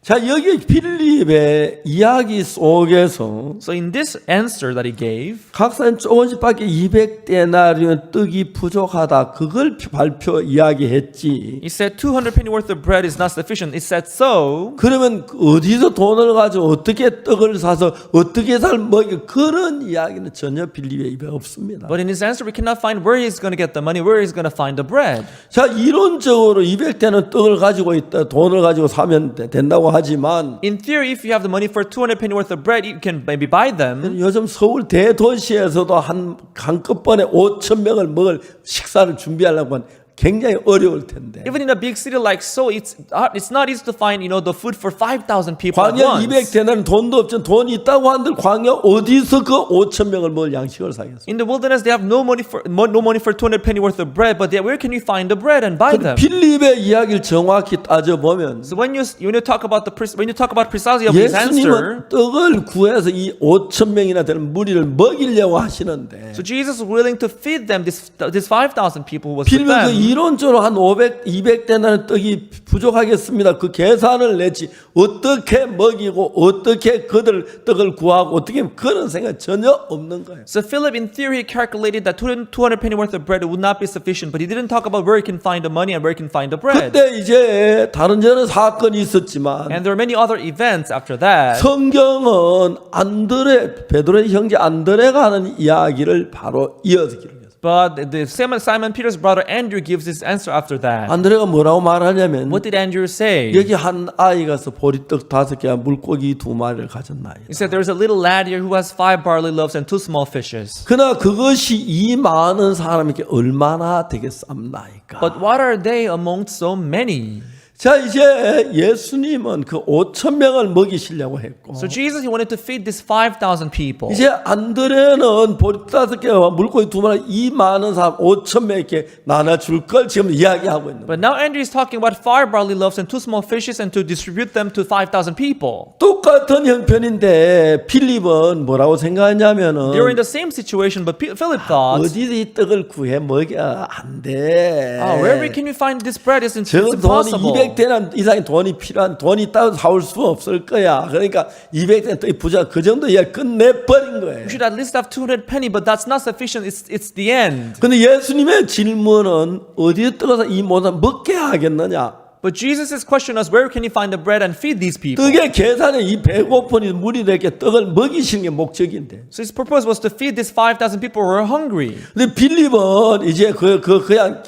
자, 여기 빌립의 이야기 속에서 So in this answer that he gave, 각사는 조금씩밖에 200데나리온 떡이 부족하다. 그걸 발표 이야기했지. he said 200 penny worth of bread is not sufficient. It said so. 그러면 어디서 돈을 가지고 어떻게 떡을 사서 어떻게 먹여 그런 이야기는 전혀 빌립의 입에 없습니다. But in his answer, we cannot find where he's going to get the money, where he's going to find the bread. 자, 이론적으로 200대는 떡을 가지고 있다. 돈을 가지고 사면 된다고 하지만 In theory, if you have the money for 200 penny worth of bread, you can maybe buy them. 요즘 서울 대도시에서도 한꺼번에 5천 명을 먹을 식사를 준비하려고 하면 굉장히 어려울 텐데. Even in a big city like Seoul, it's not easy to find the food for 5,000 people at 광야 once. 200대는 돈도 없지만 돈이 있다고 한들 광야 어디서 그 5천 명을 먹을 양식을 사겠어? In the wilderness, they have no money for 200 penny worth of bread, but where can you find the bread and buy them? 빌립의 이야기를 정확히 따져 보면 So when you talk about precisely of his answer, 예수님은 떡을 구해서 이 5천 명이나 되는 무리를 먹이려고 하시는데 so Jesus was willing to feed them this 5,000 people who was with 빌립은 그 them. 이론적으로 한 200대나는 떡이 부족하겠습니다. 그 계산을 내지 어떻게 먹이고 어떻게 그들 떡을 구하고 어떻게 그런 생각 전혀 없는 거예요. So Philip, in theory, calculated that 200 penny worth of bread would not be sufficient, but he didn't talk about where he can find the money and where he can find the bread. 그때 이제 다른 저런 사건이 있었지만 And there are many other events after that. 성경은 베드로의 형제 안드레가 하는 이야기를 바로 이어서 기록했어요. But the Simon Peter's brother Andrew gives his answer after that. 안드레가 뭐라고 말하냐면 What did Andrew say? 여기 한 아이가서 보리떡 5개와 물고기 2마리를 가졌나이다. He said, there's a little lad here who has 5 barley loaves and 2 small fishes. 그러나 그것이 이 많은 사람에게 얼마나 되겠습니까? But what are they amongst so many? 자, 이제 예수님은 그 5천 명을 먹이시려고 했고 So Jesus, he wanted to feed these 5,000 people. 이제 안드레는 보리떡 5개와 물고기 2마리 이 많은 사람 5천 명에게 나눠줄 걸 지금 이야기하고 있는 거예요. But now Andrew is talking about 5 barley loaves and 2 small fishes and to distribute them to 5,000 people. 똑같은 형편인데 필립은 뭐라고 생각했냐면은 They were in the same situation, but Philip thought, 어디서 이 떡을 구해 먹여 안 돼. where can you find this bread? It's 저건 돈이 impossible. 200대나 이상의 돈이 필요한 돈이 있다고 사올 수 없을 거야. 그러니까 200대는 떡이 부자 그 정도 이야 끝내버린 거예요. You should at least have 200 penny, but that's not sufficient. It's the end. 근데 예수님의 질문은 어디에 떠서 이 모든 먹게 하겠느냐? But Jesus' question was, where can you find the bread and feed these people? 떡의 계산에 이 배고픈 무리들에게 떡을 먹이시는 게 목적인데. So his purpose was to feed these 5,000 people who were hungry. 근데 빌립은 이제 그냥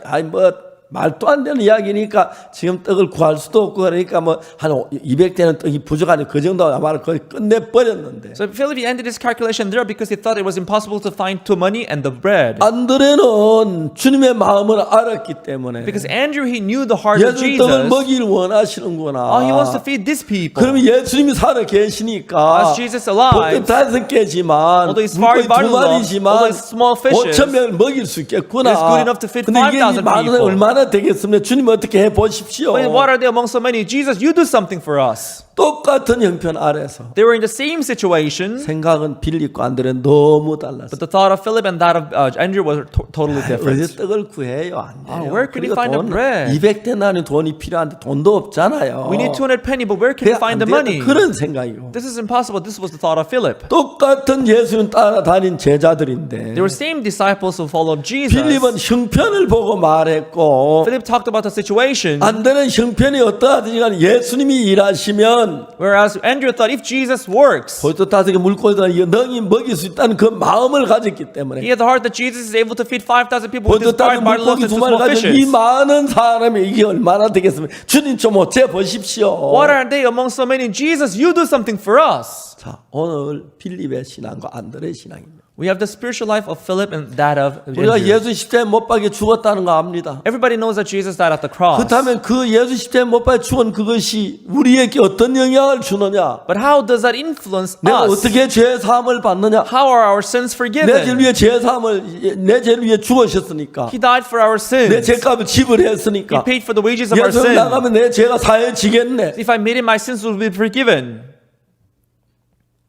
말도 안 되는 이야기니까 지금 떡을 구할 수도 없고 그러니까 뭐 한 200대는 떡이 부족하니 그 정도 아마 거의 끝내버렸는데 So Philip ended his calculation there because he thought it was impossible to find two money and the bread. 안드레는 주님의 마음을 알았기 때문에 Because Andrew, he knew the heart of 예수님 떡을 Jesus. 먹이를 원하시는구나. He wants to feed these people. 그러면 예수님이 살아 계시니까 As Jesus alive, 보통 5개지만 although he's 물고기 far 2마리지만 although it's small fishes, 5천 명을 먹일 수 있겠구나. it's good enough to feed 근데 이게 5,000 많은 people. 얼마나 되겠습니까? 주님 어떻게 해 보십시오. But what are they among so many? Jesus, you do something for us. 똑같은 형편 아래서 They were in the same situation, 생각은 빌립과 안드레는 너무 달랐어. but the thought of Philip and that of Andrew was totally different. 어디 떡을 구해요? 안 돼요. where can you 그리고 find the bread? 200데나리 돈이 필요한데 돈도 없잖아요. We need 200 penny, but where can you 그래, find 안 the 돼요. money? 그런 생각이고. This is impossible. This was the thought of Philip. 똑같은 예수님 따라다닌 제자들인데 They were same disciples who followed Jesus. 빌립은 형편을 보고 말했고 Philip talked about the situation, 안드레는 형편이 어떠하든지 간에 예수님이 일하시면 whereas Andrew thought if Jesus works, 보리떡 5개 물고기다 능히 먹일 수 있다는 그 마음을 가졌기 he 때문에 had the heart that Jesus is able to feed 5,000 people with his 보리떡 5개 5 barley 물고기 loaves and 2 2마리 small 가지고 이 fishes. 많은 사람이 이게 얼마나 되겠습니까? 주님 좀 어째 보십시오. What are they among so many? Jesus, you do something for us. 자, 오늘 빌립의 신앙과 안드레의 신앙입니다. We have the spiritual life of Philip and that of 우리가 Andrew. 예수 십자가에 못 박혀 죽었다는 거 압니다. Everybody knows that Jesus died at the cross. 그렇다면 그 예수 십자가에 못 박혀 죽은 그것이 우리에게 어떤 영향을 주느냐? But how does that influence 내가 us? 어떻게 죄 사함을 받느냐? How are our sins 내 죄를 forgiven? 위해 죄 사함을 내 죄를 위해 죽으셨으니까. He died for our 내 sins. 죄값을 He 지불했으니까. paid for the wages of our 예수 sin. 나가면 내 죄가 사해지겠네. If I made it, my sins will be forgiven.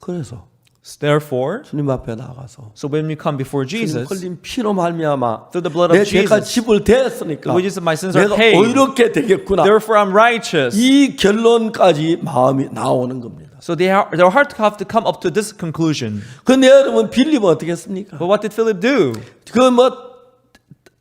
그래서 Therefore, 주님 앞에 나가서 so when we come before 주님 Jesus, 흘린 피로 말미암아 through the blood of 내 죄가 Jesus, 지불 되었으니까 the wages of my sins are 내가 paid. 의롭게 되겠구나. Therefore, I'm righteous. 이 결론까지 마음이 나오는 겁니다. So their heart have to come up to this conclusion. 근데 여러분 빌립은 어떻게 했습니까? But what did Philip do?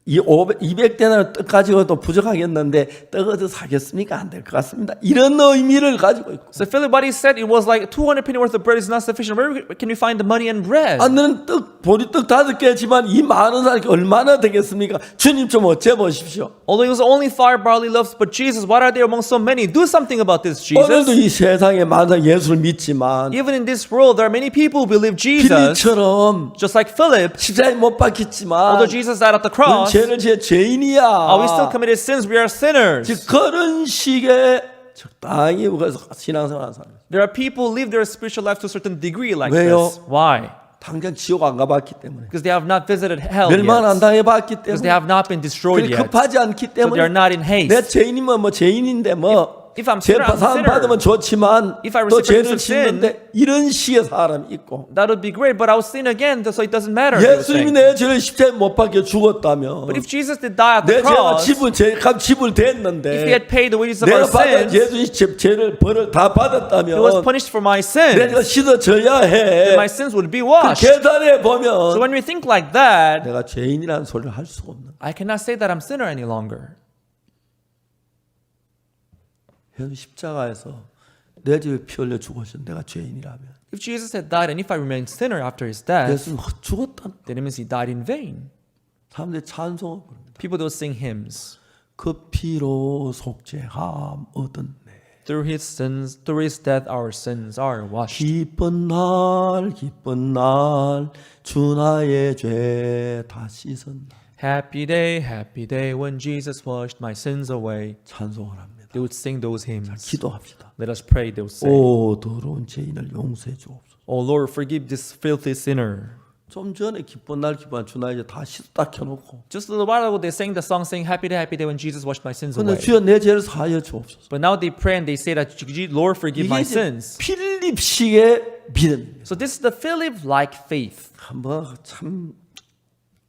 이 200데나리 떡 가지고도 부족하겠는데 떡 얻어 사겠습니까? 안 될 것 같습니다. 이런 의미를 가지고 있고. So Philip, what he said, it was like 200 penny worth of bread is not sufficient. Where can we find the money and bread? 너는 보리떡 5개지만 이 많은 사람이 얼마나 되겠습니까? 주님 좀 어째 보십시오. Although it was only 5 barley loaves, but Jesus, what are there among so many? Do something about this, 오늘도 Jesus. 이 세상에 많은 예수를 믿지만 Even in this world, there are many people who believe Jesus, 빌립처럼 just like Philip. 십자가에 못 박혔지만 Although Jesus died at the 우리는 cross, 죄를 지어 죄인이야. we still committed sins. We are sinners. 즉 그런 식의 적당히 그래서 신앙생활하는 사람. There are people who live their spiritual life to a certain degree like 왜요? this. Why? 당장 지옥 안 가봤기 때문에. Because they have not visited hell 멸망 안 yet. 당해봤기 Because they 때문에. have not been destroyed 그래 yet. 급하지 않기 So they are 때문에. not in haste. 내 죄인이면 뭐 죄인인데 뭐 If I'm sinner, I'm 재판 sinner. 받으면 좋지만 If I 또 receive 죄를 sin, 짓는데 이런 식의 사람이 있고 That would be great, but I will sin again, so it doesn't matter. they would 예수님이 say. 내 죄를 십자가에 못 박혀 죽었다면 But if Jesus did die at the 내 죄가 cross, 죄값 if he 지불됐는데 had paid the wages of our 내가 받은 sins, 예수님 죄를 벌을 다 he was 받았다면 punished for my sins. 내가 씻어져야 해. My sins would be 그 washed. 계산해 So 보면 when we think like that, 내가 죄인이라는 소리를 할 수가 없는. I cannot say that I'm sinner any longer. 현 십자가에서 내 죄를 피 흘려 죽으신 내가 죄인이라면 If Jesus had died and if I remained sinner after his death, 예수님 죽었다. then it means he died in vain. 사람들이 찬송을 부릅니다. People don't sing hymns. 그 피로 속죄함 얻었네. Through his sins, through his death, our sins are washed. 기쁜 날 주 나의 죄 다 씻었나. Happy day when Jesus washed my sins away. 찬송을 합니다. They would sing those hymns. 기도합시다. Let us pray, they would say. 오 더러운 죄인을 용서해 주옵소서. Oh Lord, forgive this filthy sinner. 좀 전에 기쁜 날 주 나의 죄 다 씻었다 켜놓고 Just a little while ago, they sang the song saying, Happy day when Jesus washed my sins 근데 away. 주여 내 죄를 사하여 주옵소서. But now they pray and they say that, Lord, forgive 이게 my 이제 sins. 필립식의 믿음입니다. So this is the Philip-like faith. 뭐참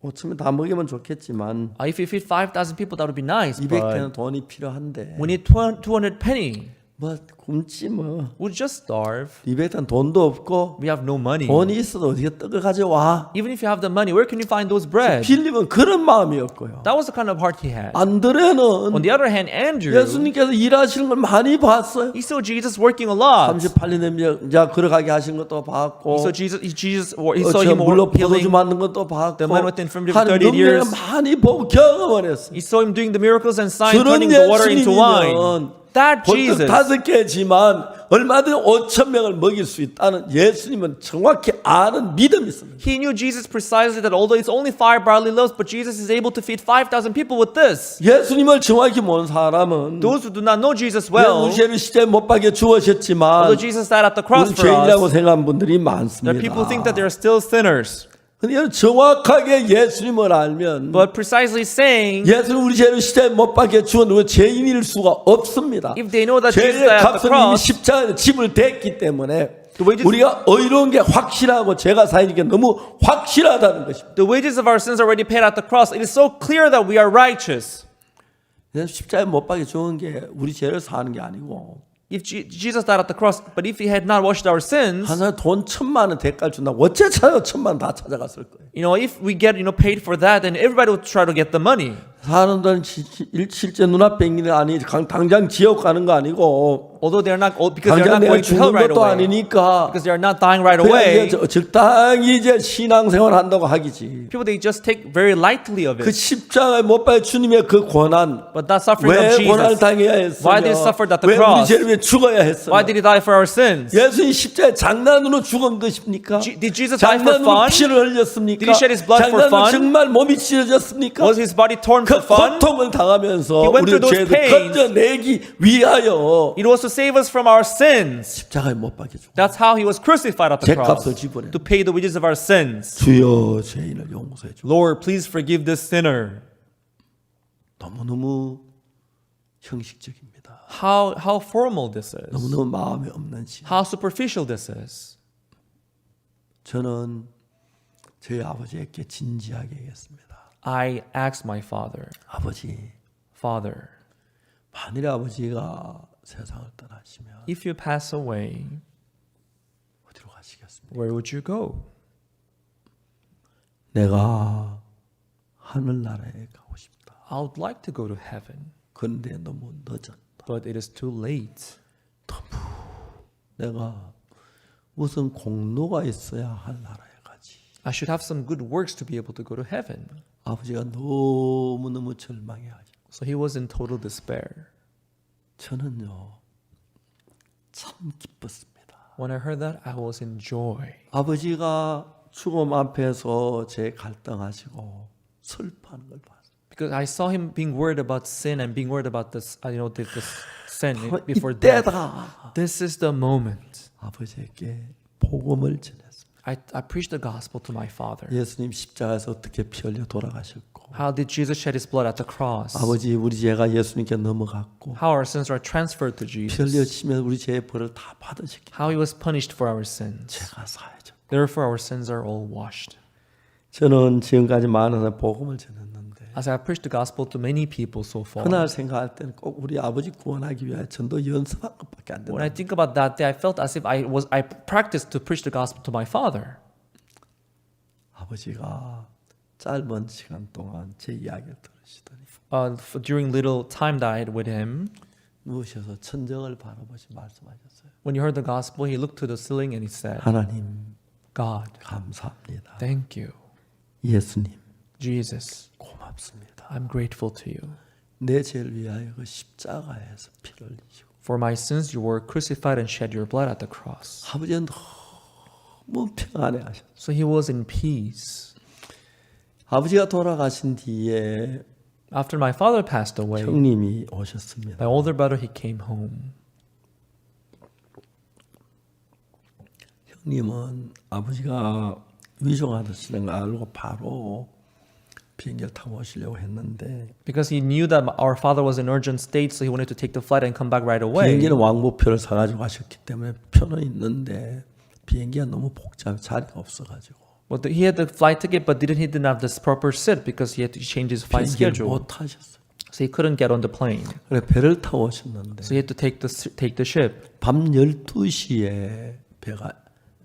5천명 다 먹이면 좋겠지만 If you feed 5,000 people, that would be nice. 200개는 But 돈이 필요한데 we need 200 penny. 뭐 굶지 뭐 We'll just starve. 200개는 돈도 없고 We have no money. 돈이 있어도 어떻게 떡을 가져와. Even if you have the money, where can you find those bread? 빌립은 그런 마음이었고요. That was the kind of heart he had. On 안드레는 the other hand, Andrew, 예수님께서 일하시는 걸 많이 봤어요. he saw Jesus working a lot. 38년 남자 걸어가게 하신 것도 He 봤고 saw he saw 저 him 물로 포도주 healing. 만든 것도 봤고 The man with infirmity 하는 for 30 능력을 years. 많이 보고 경험을 했어요. He saw him doing the miracles and signs, 그런 turning the water into wine. 예수님이면 That 보통 Jesus, 5개지만 얼마든지 5,000명을 먹일 수 있다는 예수님은 정확히 아는 믿음이 있습니다. he knew Jesus precisely that although it's only 5 barley loaves, but Jesus is able to feed 5,000 people with this. 예수님을 정확히 모르는 사람은 Those who do not know Jesus 왜 well, 우리 죄를 십자가에 못 박여 죽으셨지만 although Jesus died at the cross 우리 for 죄인이라고 us, 생각하는 분들이 there are people who think 많습니다. that they are still sinners. 근데 정확하게 예수님을 알면 But precisely saying, 예수는 우리 죄를 십자가에 못 박여 죽었는데 죄인일 수가 없습니다. if they know that Jesus 죄의 died at the 값은 이미 cross, 십자가에 지불됐기 때문에 The wages- 우리가 의로운 게 확실하고 죄가 사이는 게 너무 확실하다는 것입니다. the wages of our sins are already paid at the cross. It is so clear that we are righteous. 십자가에 못 박여 죽은 게 우리 죄를 사는 게 아니고 If Jesus died at the cross, but if he had not washed our sins, 한 사람 돈 1,000만 원 대가를 준다고 어째 찾아 1,000만 원 다 찾아갔을 거예요. if we get paid for that, then everybody would try to get the money. 사람들은 실제 눈앞에 있는 게 아니 당장 지옥 가는 거 아니고 Although they are not, because they 당장 are not 내가 going to hell 죽는 right 것도 away, 아니니까 because they are not dying right 그냥 away. 이제 적당히 이제 신앙생활 한다고 하기지. People, they just take very lightly of 그 it. 십자가에 못 박여 주님의 그 고난 But that suffering of 왜 고난을 Jesus, 당해야 했어요? Why did he suffer at the 왜 우리 cross? 죄를 위해 죽어야 했어요? why did he die for our sins? 예수님 십자가에 장난으로 죽은 것입니까? Did Jesus die for 장난으로 fun? 피를 흘렸습니까? Did he shed his blood for 장난으로 fun? 정말 몸이 찢어졌습니까? Was his body torn 그 for fun? 고통을 당하면서 He went 우리 through those 죄를 pains. 건져내기 위하여 It was to save us from our sins. 십자가에 못 박혀 죽어. That's how he was crucified at the cross. 죄값을 지불해. To pay the wages of our sins. 주여 죄인을 용서해 주. Lord, please forgive this sinner. 너무너무 형식적입니다. How formal this is. 너무너무 마음에 없는 시. How superficial this is. 저는 저희 아버지에게 진지하게 얘기했습니다. I asked my father, 아버지, Father, 만일 아버지가 세상을 떠나시면 if you pass away, 어디로 가시겠습니까? where would you go? 내가 하늘나라에 가고 싶다. I would like to go to heaven, 그런데 너무 늦었다. but it is too late. 내가 무슨 공로가 있어야 하늘나라에 가지. I should have some good works to be able to go to heaven. 아버지가 너무너무 절망해하죠. So he was in total despair. 저는요 참 기뻤습니다. When I heard that, I was in joy. 아버지가 죽음 앞에서 제 갈등하시고 슬퍼하는 걸 봤어요. Because I saw him being worried about sin and being worried about this, the sin before death. 이때다. This is the moment. 아버지에게 복음을 전했습니다. I preached the gospel to my father. 예수님 십자가에서 어떻게 피 흘려 돌아가셨고 How did Jesus shed his blood at the cross? 아버지 우리 죄가 예수님께 넘어갔고 How our sins are transferred to 피 Jesus. 흘려지면 우리 죄의 벌을 다 받으셨기 How he was punished for our sins. 죄가 사해져. Therefore our sins are all washed. 저는 지금까지 많은 사람 복음을 전했는데 As I have preached the gospel to many people so far, 그날 생각할 때는 꼭 우리 아버지 구원하기 위해 전도 연습한 것밖에 안 when I 된다. think about that day, I felt as if I practiced to preach the gospel to my father. 아버지가 짧은 시간 동안 제 이야기를 들으시더니 During little time that I had with him, 누우셔서 천정을 바라보시 말씀하셨어요. when he heard the gospel, he looked to the ceiling and he said, 하나님 God, 감사합니다. thank you. 예수님 Jesus, 고맙습니다. I'm grateful to you. 내 죄를 위하여 그 십자가에서 피를 흘리시고 For my sins, you were crucified and shed your blood at the cross. 아버지는 너무 평안해 하셨어요. So he was in peace. 아버지가 돌아가신 뒤에 After my father passed away, 형님이 오셨습니다. my older brother, he came home. 형님은 아버지가 위중하시는 걸 알고 바로 비행기를 타고 오시려고 했는데 Because he knew that our father was in urgent state, so he wanted to take the flight and come back right away. 비행기는 왕복표를 사가지고 가셨기 때문에 표는 있는데 비행기가 너무 복잡해 자리가 없어가지고 But he had the flight ticket, but he didn't have this proper seat because he had to change his flight 비행기를 schedule. 못 타셨어요. So he couldn't get on the plane. 그래 배를 타고 오셨는데 So he had to take the ship. 밤 12시에 배가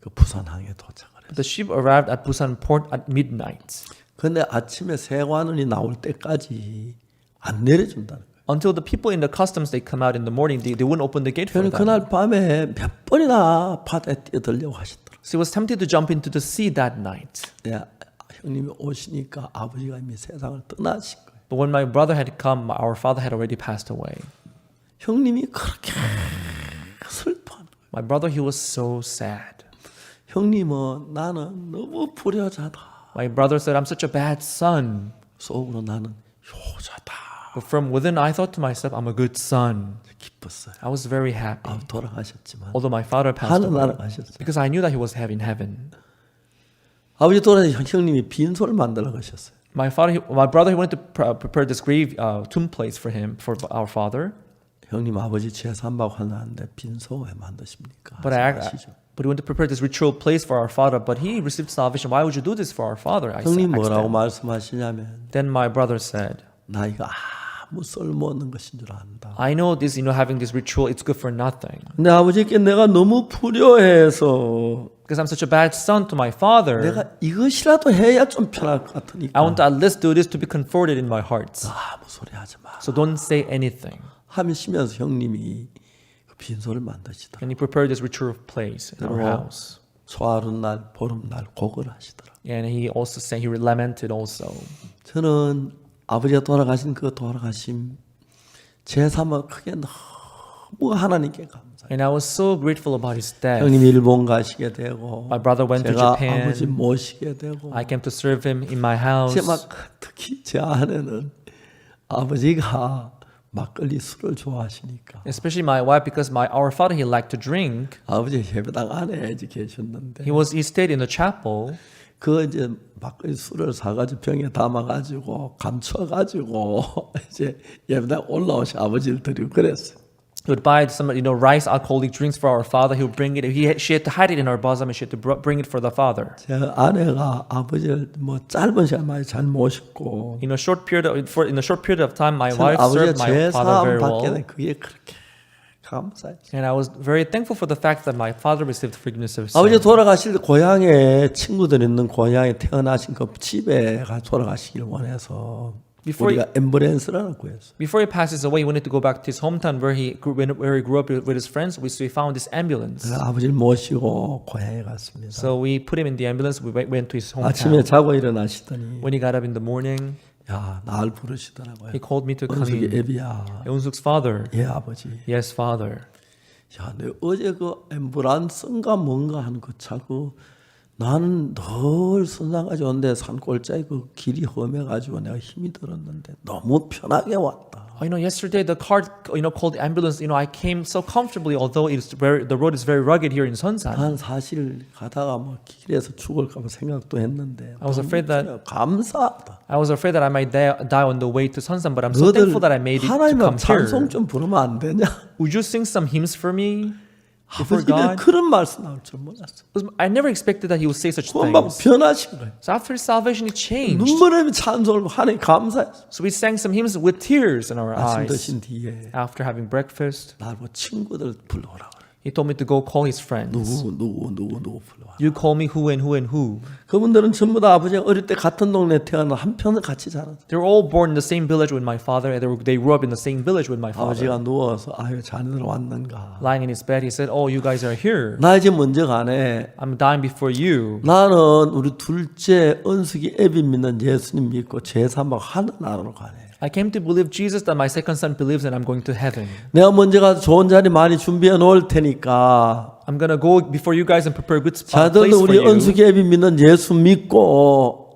그 부산항에 도착을 했어요. The ship arrived at Busan port at midnight. 근데 아침에 세관원이 나올 때까지 안 내려준다는 거예요. Until the people in the customs they come out in the morning, they wouldn't open the gate for 저는 them. 그날 밤에 몇 번이나 바다에 뛰어들려고 하시더라고요. So he was tempted to jump into the sea that night. 네, 형님이 오시니까 아버지가 이미 세상을 떠나신 거예요. But when my brother had come, our father had already passed away. 형님이 그렇게 슬퍼하는 거예요. My brother, he was so sad. 형님은 나는 너무 불효자다. My brother said, I'm such a bad son. 속으로 나는 효자다. But from within, I thought to myself, I'm a good son. 기뻤어요. I was very happy. 돌아가셨지만 Although my father passed 하늘 away. 나라 가셨어요. Because I knew that he was in heaven. 아버지 돌아가신 형님이 빈소를 만들어 가셨어요. My brother, he wanted to prepare this grave tomb place for our father. 형님 아버지 죄 삼박 하나인데 빈소 왜 만드십니까? But he wanted to prepare this ritual place for our father. But he received salvation. Why would you do this for our father? I 형님 asked 뭐라고 him. 말씀하시냐면 Then my brother said, 나 이거 아무 쓸모없는 것인 줄 안다. I know this, having this ritual, it's good for nothing. 근데 아버지께 내가 너무 불효해서 Because I'm such a bad son to my father, 내가 이것이라도 해야 좀 편할 것 같으니까 I want to at least do this to be comforted in my heart. 아무 소리 하지 마. So don't say anything. 하시면서 형님이 그 빈소를 만드시더라. And he prepared this ritual place in our house. 소하룻날 보름날 곡을 하시더라. And he also sang, he lamented also. 저는 아버지가 돌아가신 그 돌아가심 제3은 크게 너무 하나님께 감사해요. And I was so grateful about his death. 형님 일본 가시게 되고 My brother went to 제가 Japan. 아버지 모시게 되고 I came to serve him in my house. 제가 특히 제 아내는 아버지가 막걸리 술을 좋아하시니까 Especially my wife, because our father, he liked to drink. 아버지 예배당 안에 계셨는데 He stayed in the chapel. 그 이제 막걸리 술을 사가지고 병에 담아가지고 감춰가지고 이제 예배당 올라오시 아버지를 드리고 그랬어요. He would buy some, rice alcoholic drinks for our father. He would bring it. She had to hide it in her bosom, and she had to bring it for the father. 제 아내가 아버지를 뭐 짧은 시간 많이 잘 모셨고 In a short period of time, my 저는 wife 아버지가 served my father 제사함 very 받게 well, 된 그게 그렇게 감사했어요. and I was very thankful for the fact that my father received forgiveness of 아버지 sin. 돌아가실 때 고향에 친구들 있는 고향에 태어나신 그 집에 가 돌아가시길 원해서 Before 우리가 앰뷸런스라는 구했어요. Before he passes away, he wanted to go back to his hometown where he grew up with his friends. So we found this ambulance. 그래서 아버지를 모시고 고향에 갔습니다. So we put him in the ambulance. We went to his 아침에 hometown. 자고 일어나시더니 When he got up in the morning, 야, 날 부르시더라고요. he called me to come 은숙이 in. 애비야. Eun-suk's father. 예, 아버지. Yes, father. 야, 내 어제 그 앰뷸런스인가 뭔가 하는 거 차고 나는 늘 선상까지 오는데 산골짜기 그 길이 험해가지고 내가 힘이 들었는데 너무 편하게 왔다. Yesterday the car, called ambulance. I came so comfortably, although the road is very rugged here in Seonsan. 난 사실 가다가 뭐 길에서 죽을까 봐 생각도 했는데 I was afraid that 감사하다. I was afraid that I might die on the way to Seonsan, but I'm so thankful that I made it to 하나님 come 앞 찬송 here. 좀 부르면 안 되냐? Would you sing some hymns for me before 아버지가 God? 그런 말씀 나올 줄 몰랐어. I never expected that he would say such 구원받고 things. 변하신 거예요. So after his salvation, he changed. 눈물에 찬송을 하나님 감사했어. So we sang some hymns with tears in our 아침 eyes. 드신 뒤에 After having breakfast, 나보고 친구들 불러오라 그래. he told me to go call his friends. 누구 불러와. You call me who and who and who. 그분들은 전부 다 아버지가 어릴 때 같은 동네에 태어나 한편을 같이 자랐어. They were all born in the same village with my father, and they grew up in the same village with my father. 아버지가 누워서 아유 자네들 왔는가. Lying in his bed, he said, "Oh, you guys are here. 나 이제 먼저 가네. I'm dying before you." 나는 우리 둘째 은숙이 애비 믿는 예수님 믿고 제3막 하늘 나라로 가네. I came to believe Jesus, that my second son believes, and I'm going to heaven. 내가 먼저 가서 좋은 자리 많이 준비해 놓을 테니까 I'm gonna go before you guys and prepare a good place 자들도 for 우리 you. 은숙이 애비 믿는 예수 믿고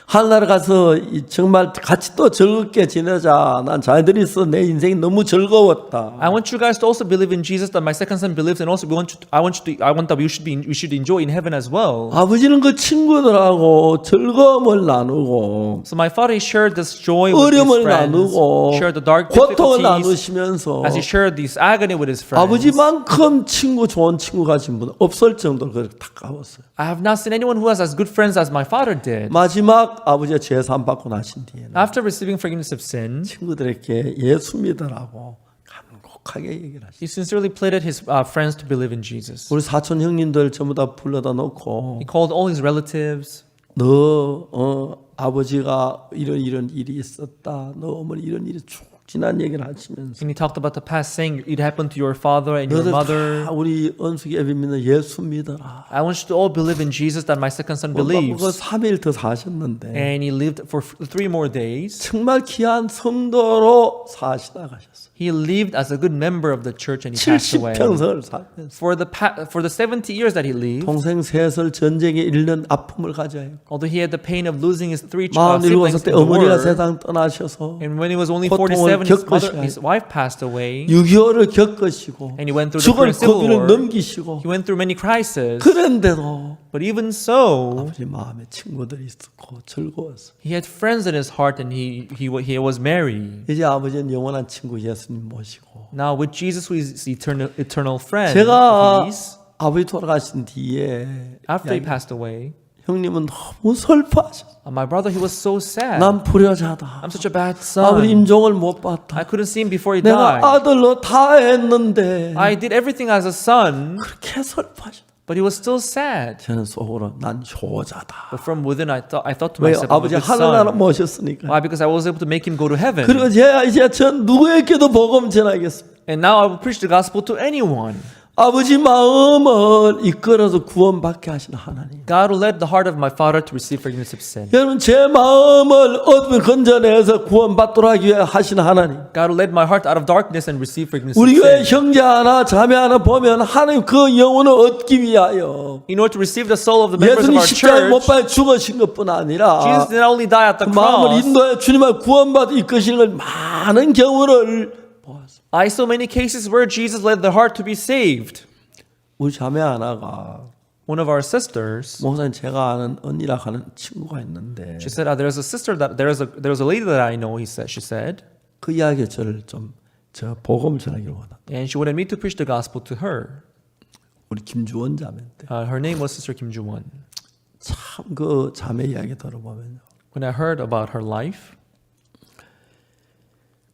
하늘나라 가서 정말 같이 또 즐겁게 지내자. 난 자녀들이 있어 내 인생이 너무 즐거웠다. I want you guys to also believe in Jesus, that my second son believes, and also I want that we should enjoy in heaven as well. 아버지는 그 친구들하고 즐거움을 나누고 So my father, he shared this joy with his 어려움을 friends, 나누고 shared the dark 고통을 difficulties, 나누시면서 as he shared this agony with his friends. 아버지만큼 좋은 친구 가진 분 없을 정도로 그렇게 가까웠어요. I have not seen anyone who has as good friends as my father did. 마지막 아버지가 죄사함 받고 나신 뒤에 After receiving forgiveness of sin, 친구들에게 예수 믿으라고 간곡하게 얘기를 하시죠. he sincerely pleaded his friends to believe in Jesus. 우리 사촌 형님들 전부 다 불러다 놓고 He called all his relatives. 너 아버지가 이런 일이 있었다. 너 어머니 이런 일이 쭉 지난 얘기를 하시면서 And he talked about the past, saying it happened to your father and your 너들 mother. 다 우리 은숙이 애비 믿는 예수 믿어라. I want you to all believe in Jesus, that my second son 그 believes. 3일 더 사셨는데 And he lived for 3 more days. 정말 귀한 성도로 사시다 가셨어요. He lived as a good member of the church, and he passed away. 70평생을 살면서 For the 70 years that he lived, 동생 셋을 전쟁에 잃는 아픔을 가져야 했고 although he had the pain of losing his 3 47살 siblings 때 in the 어머니가 war, 세상 떠나셔서 and when he was only 고통을 47, 겪으셔야 his wife passed away. 6.25를 겪으시고 And he went through the 죽을 Korean Civil 고비를 War. 넘기시고 He went through many crises, 그런데도 but even so, 아버지 마음에 친구들이 있었고 즐거웠어. he had friends in his heart, and he was merry. 이제 아버지는 영원한 친구 예수님 모시고 Now with Jesus, who is eternal friend, 제가 peace, 아버지 돌아가신 뒤에 after he passed away, 형님은 너무 슬퍼하셨어. my brother, he was so sad. 난 불효자다. I'm such a bad 아버지 son. 임종을 못 봤다. I couldn't see him before he 내가 died. 아들로 다 했는데 I did everything as a son, 그렇게 슬퍼하셨다. but he was still sad. 저는 속으로 난 효자다. But from within, I thought to 왜 myself, I'm a 아버지 good 하늘나라 son. 모셨으니까. Why? Because I was able to make him go to heaven. 그리고 제가 이제 전 누구에게도 복음 전하겠습니다. And now I will preach the gospel to anyone. 아버지 마음을 이끌어서 구원받게 하시는 하나님. God will let the heart of my father to receive forgiveness of sin. 여러분 제 마음을 어둠에 건져내서 구원받도록 하기 위해 하시는 하나님. God will let my heart out of darkness and receive forgiveness of 우리 교회 sin. 형제 하나 자매 하나 보면 하나님 그 영혼을 얻기 위하여 In order to receive the soul of the members of 예수님 our 십자가에 못 church, 박혀 죽으신 것뿐 아니라 Jesus did not only die at the 그 마음을 cross. 인도해 주님을 구원받아 이끄시는 걸 많은 경우를 보았습니다. I saw many cases where Jesus led the heart to be saved. 우리 자매 하나가 One of our sisters, 목사님 제가 아는 언니라 하는 친구가 있는데 she said, "There's a sister that there's a lady that I know." She said, 그 이야기에 저를 좀 저 복음 전하기를 원한다. And she wanted me to preach the gospel to her. 우리 김주원 자매인데 Her name was Sister Kim Ju-won. 참 그 자매 이야기 들어보면요. When I heard about her life,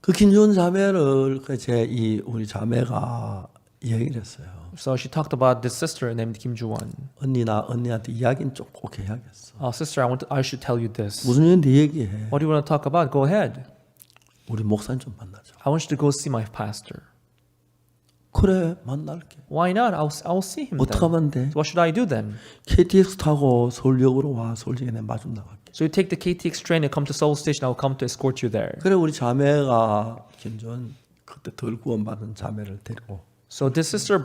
그 김주원 자매를 이 우리 자매가 얘기를 했어요. so she talked about this sister named Kim Ju-won. 언니한테 이야기는 좀 꼭 해야겠어. Sister, I should tell you this. 무슨 일인데 얘기해. What do you want to talk about? Go ahead. 우리 목사님 좀 만나자. I want you to go see my pastor. 그래 만날게. Why not? I'll see him 어떻게 then. 하면 돼? What should I do then? KTX 타고 서울역으로 와. 서울역에 내 마중 나갈게. So you take the KTX train and come to Seoul Station. I'll come to escort you there. 그래 우리 자매가 김주원 그때 덜 구원받은 자매를 데리고 So this sister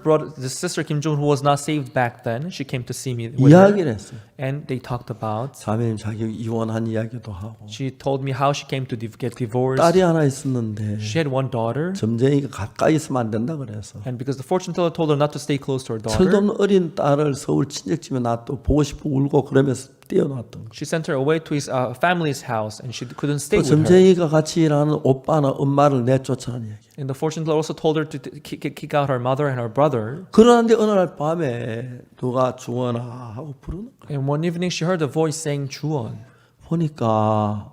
Kim Jong who was not saved back then. She came to see me with her, 이야기를 했어요. and they talked about. 자매님 자기 이혼한 이야기도 하고 She told me how she came to get divorced. 딸이 하나 있었는데 She had one daughter, 점쟁이가 가까이 있으면 안 된다 그래서 and because the fortune teller told her not to stay close to her 철도 daughter, 없는 어린 딸을 서울 친척집에 놔둬 보고 싶어 울고 그러면서 떼어놨던 거. she sent her away to his family's house, and she couldn't 또 stay with her. 점쟁이가 같이 일하는 오빠나 엄마를 내쫓으라는 얘기. And the fortune teller also told her to kick out her mother and her brother. 그러는데 어느 날 밤에 누가 주원아 하고 부르는 거야. And one evening she heard a voice saying Juwon. 보니까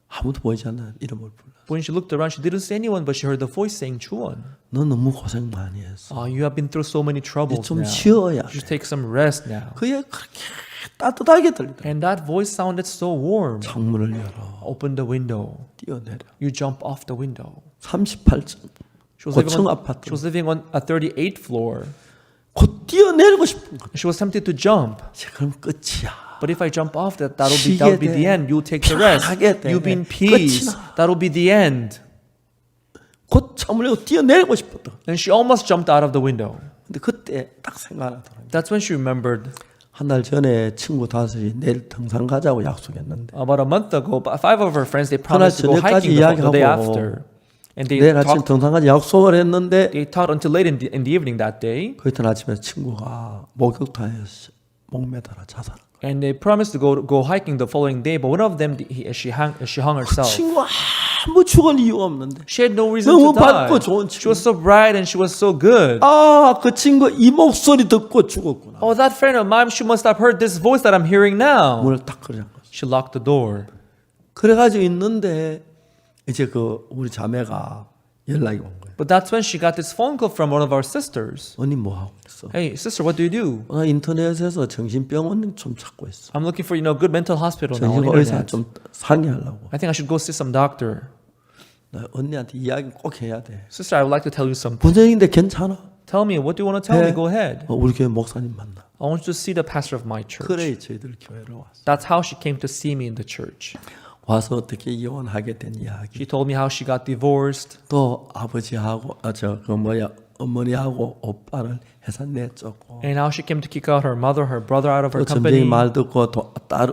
아무도 보이지 않는 이름을 불러. When she looked around, she didn't see anyone, but she heard the voice saying Juwon. 너 너무 고생 많이 했어. You have been through so many troubles 좀 now. 쉬어야 You should 돼. take some rest now. 그게 그렇게 따뜻하게 들리더라. And that voice sounded so warm. 창문을 열어. Open the window. 뛰어내려. You jump off the window. 38층. 고층 아파트. She was living on a 38th floor. 곧 뛰어내리고 싶은 거야. She was tempted to jump. 그럼 끝이야. But if I jump off, that'll be the end. You'll take the rest. 편하게 돼. You'll be in peace. 끝이나. That'll be the end. 곧 창문을 열고 뛰어내리고 싶었다. And she almost jumped out of the window. 근데 그때 딱 생각나더라고요. That's when she remembered. 한 달 전에 친구 5이 내일 등산 가자고 약속했는데 About a month ago, 5 of her friends, they promised to go 저녁까지 hiking the day 이야기하고 after. And they 내일 아침 등산 가자 약속을 했는데 they talked until late in the evening that day. 그 이튿 아침에 친구가 목욕탕에서 목매달아 자살한 거야. And they promised to go hiking the following day, but one of them she hung herself. 친구 아무 죽을 이유가 없는데 She had no reason 너무 to die. 밝고 좋은 She 친구. was so bright and she was so good. 그 친구 이 목소리 듣고 죽었구나. Oh, that friend of mine, she must have heard this voice that I'm hearing now. 문을 딱 그냥 거지. She locked the door. 그래가지고 있는데 이제 그 우리 자매가 연락이 온 거예요. But that's when she got this phone call from one of our sisters. 언니 뭐 하고 있어? Hey, sister, what do you do? 나 인터넷에서 정신병원 좀 찾고 있어. I'm looking for, good mental hospital now on 정신의사 internet. 좀 상의하려고. I think I should go see some doctor. 나 언니한테 이야기 꼭 해야 돼. Sister, I would like to tell you something. 본전인데 괜찮아? Tell me, what do you want to tell me? 네. Go ahead. 우리 교회 목사님 만나. I want you to see the pastor of my church. 그래 저희들 교회로 왔어. That's how she came to see me in the church. 와서 어떻게 이혼하게 된 이야기. She told me how she got divorced. 또 아버지하고 어머니하고 오빠를 회사 내쫓고 And how she came to kick out her mother, her brother out of her 또 점쟁이 company. 말 듣고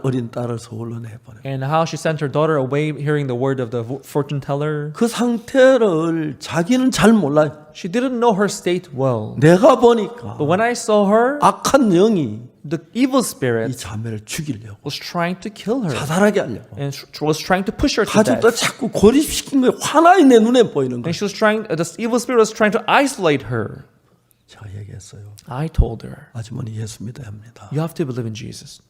어린 딸을 서울로 내보내. And how she sent her daughter away hearing the word of the fortune teller. 그 상태를 자기는 잘 몰라요. She didn't know her state well. 내가 보니까 But when I saw her, 악한 영이 the evil 이 spirit 자매를 죽이려고 was trying to kill her. 자살하게 하려고 And was trying to push her to 가족들 death. 자꾸 고립시킨 거예요. 화나이 내 눈에 보이는 거예요. And she was this evil spirit was trying to isolate her. 제가 얘기했어요. I told her, 아주머니 예수 믿어야 합니다. you have to believe in Jesus.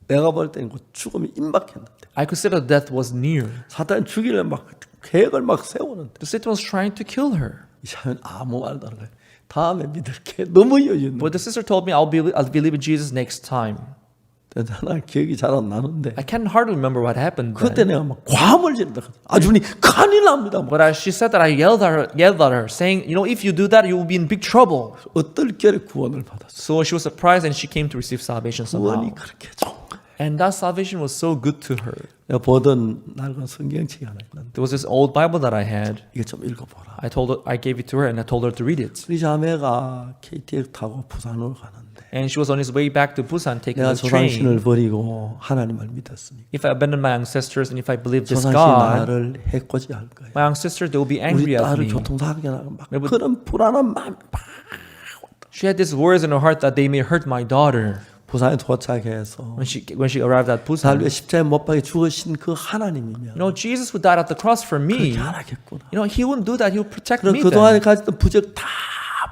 내가 볼 때는 그 죽음이 임박했는데 I could see that death was near. 사탄이 죽이려고 막 계획을 막 세우는데 The Satan was trying to kill her. 이 사람은 아무 말도 안 하는 거예요. 다음에 믿을게. 너무 여유 있는 But the sister told me, I'll believe in Jesus next time. 하나 기억이 잘 안 나는데 I can hardly remember what happened 그때 then. 내가 막 과음을 지른다. 아주머니 큰일 납니다. 막. But she said that I yelled at her, saying, if you do that, you will be in big trouble. 어떨결에 구원을 받았어. So she was surprised and she came to receive salvation somehow. 구원이 그렇게 좋은 거예요. And that salvation was so good to her. 내가 보던 낡은 성경책이 하나 있는데 There was this old Bible that I had. 이거 좀 읽어보라. I gave it to her and I told her to read it. 우리 자매가 KTX 타고 부산으로 가는데 And she was on his way back to Busan taking 내가 the train. 조상신을 버리고 하나님을 믿었으니까 If I abandon my ancestors and if I believe this 조상신 God, 나를 해코지 할 거예요. my ancestors, they will be 우리 angry at 딸을 me. 교통사고에 나가 막 Maybe- 그런 불안한 마음이 막 She had these words in her heart that they may hurt my daughter. 부산에 도착해서 when she arrived at 날 위해 Busan. 십자가에 못 박혀 죽으신 그 하나님이면 You know, Jesus who died at the cross for me, 그렇게 안 하겠구나. you know, he wouldn't do that. He would protect 그럼 me 그동안에 then. 가졌던 부적 다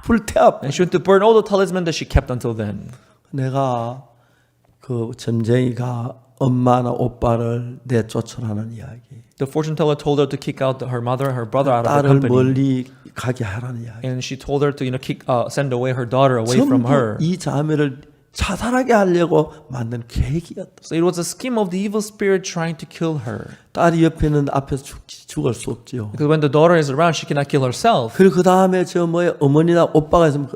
불태워. And she went to burn all the talisman that she kept until then. 내가 그 점쟁이가 엄마나 오빠를 내쫓으라는 이야기. The fortune teller told her to kick out her mother and her brother out of the 딸을 company. 멀리 가게 하라는 이야기. And she told her to, send away her daughter away from her. 전부 이 자매를 자살하게 하려고 만든 계획이었다. So it was a scheme of the evil spirit trying to kill her. 딸이 옆에 있는 앞에서 죽을 수 없지요. Because when the daughter is around, she cannot kill herself. 그리고 그 다음에 저 뭐에 어머니나 오빠가 있으면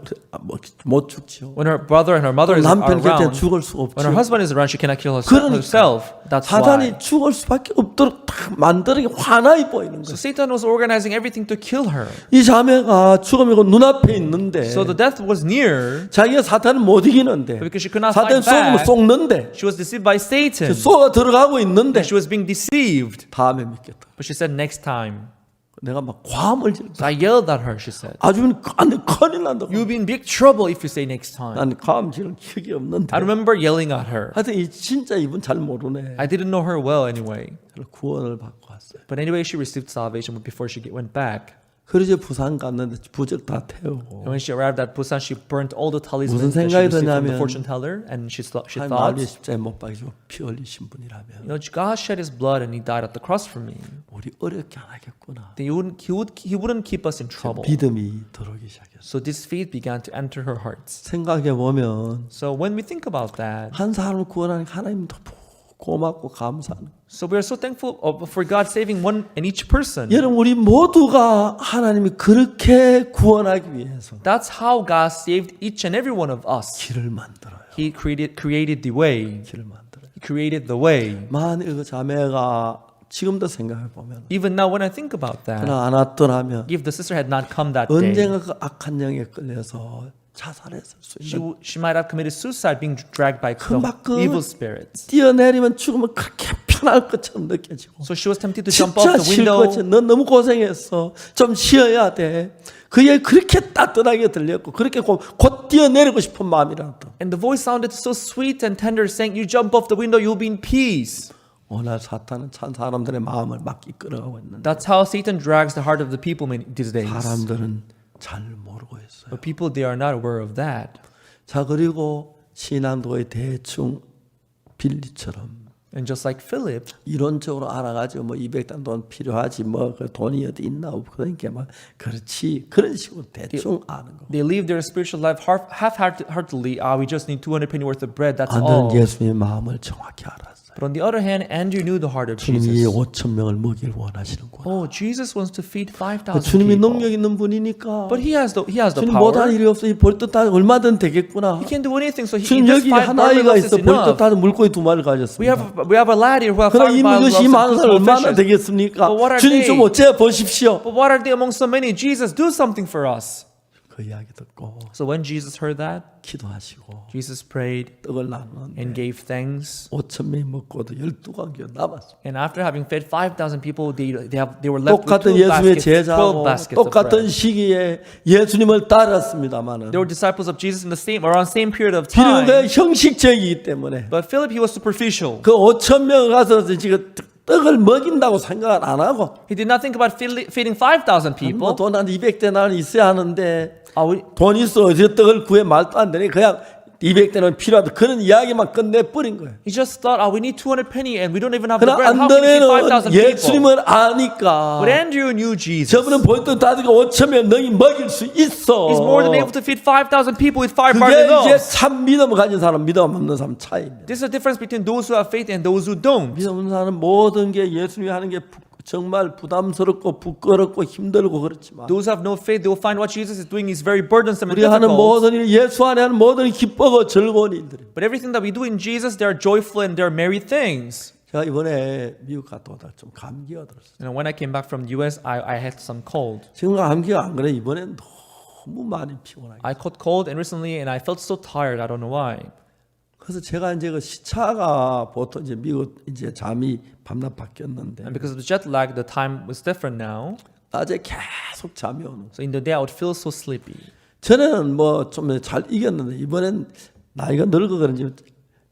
못 죽지요. When her brother and her mother are 남편 곁에 around, 죽을 수 when her 없지요. husband is around, she cannot kill 그러니까 herself. That's why. 사단이 죽을 수밖에 없도록 딱 만드는 게 환하게 보이는 So 거예요. Satan was organizing everything to kill her. 이 자매가 죽음이고 눈앞에 있는데 So the death was near 자기가 사탄을 못 이기는데 because she could not 사탄 fight 속으로 back. 속는데 She was deceived by Satan. 쏘가 들어가고 있는데 She was being deceived. 다음에 믿겠다. But she said, next time. 내가 막 과음을 질렀다. So I yelled at her, she said. 아주 큰일 난다. You'll be in big trouble if you say next time. 난 과음 지를 기억이 없는데. I remember yelling at her. 하여튼 이 진짜 이분 잘 모르네. I didn't know her well anyway. 구원을 받고 왔어요. But anyway, she received salvation before she went back. 그러자 부산 갔는데 부적 다 태우고. And when she arrived at Busan, she burnt all the 무슨 talismans that she 생각이 received from the 드냐면 fortune teller. And she thought, 하나님 십자에 못 박이시고 피 흘리신 분이라면 you know, God shed His blood and He died at the cross for me. 우리 어렵게 안 하겠구나. Then He wouldn't keep us in trouble. 믿음이 들어오기 시작했어요. So this faith began to enter her hearts. 생각해 보면 So when we think about that, 한 사람을 구원하는 하나님 고맙고 감사하는. so we are so thankful for God saving one and each person. 여러분 우리 모두가 하나님이 그렇게 구원하기 위해서 That's how God saved each and every one of us. 길을 만들어요. He created the way. 길을 만들어요. He created the way. 만일 그 자매가 지금도 생각해 보면 Even now, when I think about that, 그러나 안 왔더라면 if the sister had not come that day, 언젠가 그 악한 영에 끌려서 자살했을 수 있는. she might have committed suicide, being dragged by 막 the evil spirits. 뛰어내리면 죽으면 그렇게 편할 것처럼 느껴지고 So she was tempted to jump 진짜 off the 쉴 window. 것처럼 넌 너무 고생했어. 좀 쉬어야 돼. 그게 그렇게 따뜻하게 들렸고 그렇게 곧 뛰어내리고 싶은 마음이라도 And the voice sounded so sweet and tender, saying, "You jump off the window, you'll be in peace." 오늘 사탄은 참 사람들의 마음을 막 이끌어가고 있는데 That's how Satan drags the heart of the people these days. 사람들은 잘 모르고 있어요. But people, they are not aware of that. 자 그리고 신앙도의 대충 빌리처럼 And just like Philip, 이론적으로 알아가지고 뭐 200단 돈 필요하지 뭐 그 돈이 어디 있나 그러니까 막 그렇지 그런 식으로 대충 아는 거. they live their spiritual life half-heartedly. We just need 200 penny worth of bread. That's 안드는 all. 예수님의 마음을 정확히 알았어요. But on the other hand, Andrew knew the heart of 주님이 Jesus. 5천 명을 먹일 원하시는구나. Oh, Jesus wants to feed 5,000 주님이 people. 능력 있는 분이니까 But he has the 주님 power. 못할 일이 없어. 벌떡 다 얼마든 되겠구나. He can do anything. So he 주님 just 여기 five 한 아이가 barley 있어. loaves is 벌떡 enough. 다 물고기 2마리 We 가졌습니다. have a lad here who have 그러나 5 이 barley 것이 loaves 많은 and 2 사람 small 얼마나 fishes. 되겠습니까? But what are 주님 좀 they? 어째 보십시오. But what are they among so many? Jesus, do something for us. 그 이야기 듣고 So when Jesus heard that, 기도하시고 Jesus prayed 떡을 나누는데 and gave thanks. 5천 명이 먹고도 12관계 남았어. And after having fed 5,000 people, they were left with 똑같은 12 예수님의 baskets, 12 제자고 baskets of 똑같은 bread. 시기에 예수님을 따랐습니다마는 They were disciples of Jesus in the around same period of 비록 time. 형식적이기 때문에 But Philip, he was superficial. 그 5천 명 가서 지금 떡을 먹인다고 생각을 안 하고 He did not think about feeding 5,000 people. 돈 한 200대나는 있어야 하는데 We 돈 있어 어디서 떡을 구해 말도 안 되니 그냥 200대는 필요하다 그런 이야기만 끝내버린 거예요. He just thought, we need 200 penny and we don't even have the 그러나 bread. How can we feed 안드레는 5,000 people? 예수님을 아니까 But Andrew knew Jesus. 저분은 벌떡 다들고 5천 명 너희 먹일 수 있어. He's more than able to feed 5,000 people with 5 barley 그게 이제 loaves. 참 믿음을 가진 사람 믿음 없는 사람 차이입니다. This is the difference between those who have faith and those who don't. 믿음 없는 사람은 모든 게 예수님이 하는 게 정말 부담스럽고 부끄럽고 힘들고 그렇지만 Those who have no faith, they will find what Jesus is doing is very burdensome and 우리 하는 difficult. 모든 일 예수 안에 하는 모든 기뻐고 즐거운 일들이. But everything that we do in Jesus, they are joyful and they are merry things. 제가 이번에 미국 갔다 오다 좀 감기가 들었어요. And when I came back from the US, I had some cold. 지금 감기가 안 그래. 이번엔 너무 많이 피곤하게. I caught cold and recently and I felt so tired. I don't know why. 그래서 제가 이제 그 시차가 보통 이제 미국 이제 잠이 밤낮 바뀌었는데 And because of the jet lag, the time was different now. 낮에 계속 잠이 오는. So in the day, I would feel so sleepy. 전에는 뭐 좀 잘 이겼는데 이번엔 나이가 늙어 그런지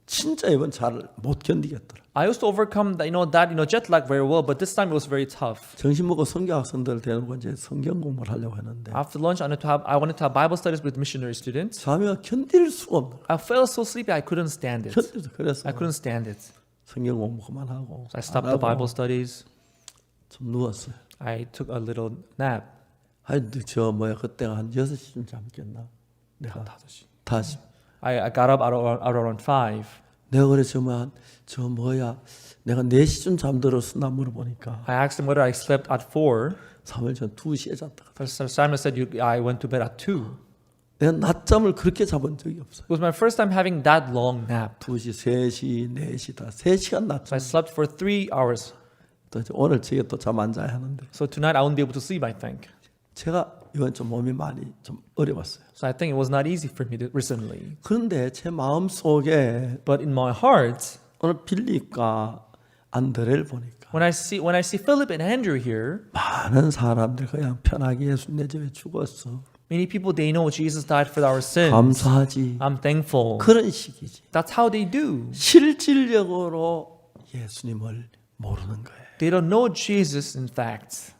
진짜 이번 잘 못 견디겠더라. I used to overcome that jet lag very well, but this time it was very tough. 점심 먹고 성경 학생들 데리고 이제 성경 공부를 하려고 했는데 After lunch, I wanted to have Bible studies with missionary students. 잠이 견딜 수가 없는 거야. I felt so sleepy, I couldn't stand it. 그래서 I couldn't stand it. 성경 공부 그만하고 So I stopped 안 the Bible 하고 studies. 좀 누웠어요. I took a little nap. 저 그때가 한 6시쯤 잠 깼나? 내가 5시. I got up around 5. 내가 그래 내가 4시쯤 잠들었어 나 물어보니까 I asked him whether I slept at 4. 사무엘 전 2시에 잤다. Pastor Samuel said I went to bed at 2. 내가 낮잠을 그렇게 자본 적이 없어. It was my first time having that long nap. 2시, 3시, 4시 다 3시간 So 낮잠. I slept for 3 hours. 또 이제 오늘 저게 또 잠 안 자야 하는데 So tonight I won't be able to sleep, I think. 제가 이번 좀 몸이 많이 좀 어려웠어요. So I think it was not easy for me recently. 그런데 제 마음 속에 But in my heart, 오늘 빌립과 안드레를 보니까 when I see Philip and Andrew here, 많은 사람들 그냥 편하게 예수 내 집에 죽었어. many people they know Jesus died for our sins. 감사하지. I'm thankful. 그런 식이지. That's how they do. 실질적으로 예수님을 모르는 거예요. They don't know Jesus in fact.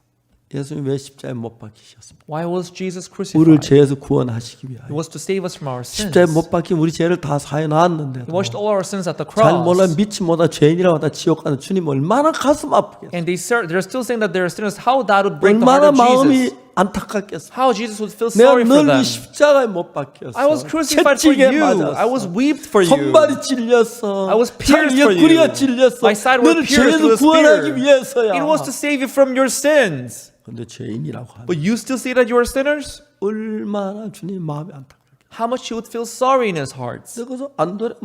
예수님 왜 십자가에 못 박히셨습니까? Why was Jesus 우리를 crucified? 죄에서 구원하시기 It 위하여. was to save us from our sins. 십자가에 못 박히면 우리 죄를 다 사해 놨는데 He washed all our sins at the 잘 몰라 cross. 믿지 못하 죄인이라고 하다 지옥 가는 주님 얼마나 가슴 아프겠어. And they're still saying that they're sinners. How that would break the heart 얼마나 of 마음이 Jesus. 안타깝겠어. How Jesus would feel 내가 sorry for 널 them. 이 십자가에 못 박혔어. I was crucified for 채찍에 you. 맞았어. I was whipped for you. 손발이 찔렸어. I was pierced for 옆구리가 you. 찔렸어. My side was 너를 pierced 죄에서 with a 구원하기 spear. 위해서야. It was to save you from your sins. 근데 죄인이라고 하면 But you still say that you are sinners? 얼마나 주님 마음이 안타깝게. How much he would feel sorry in his heart. 그래서 안도래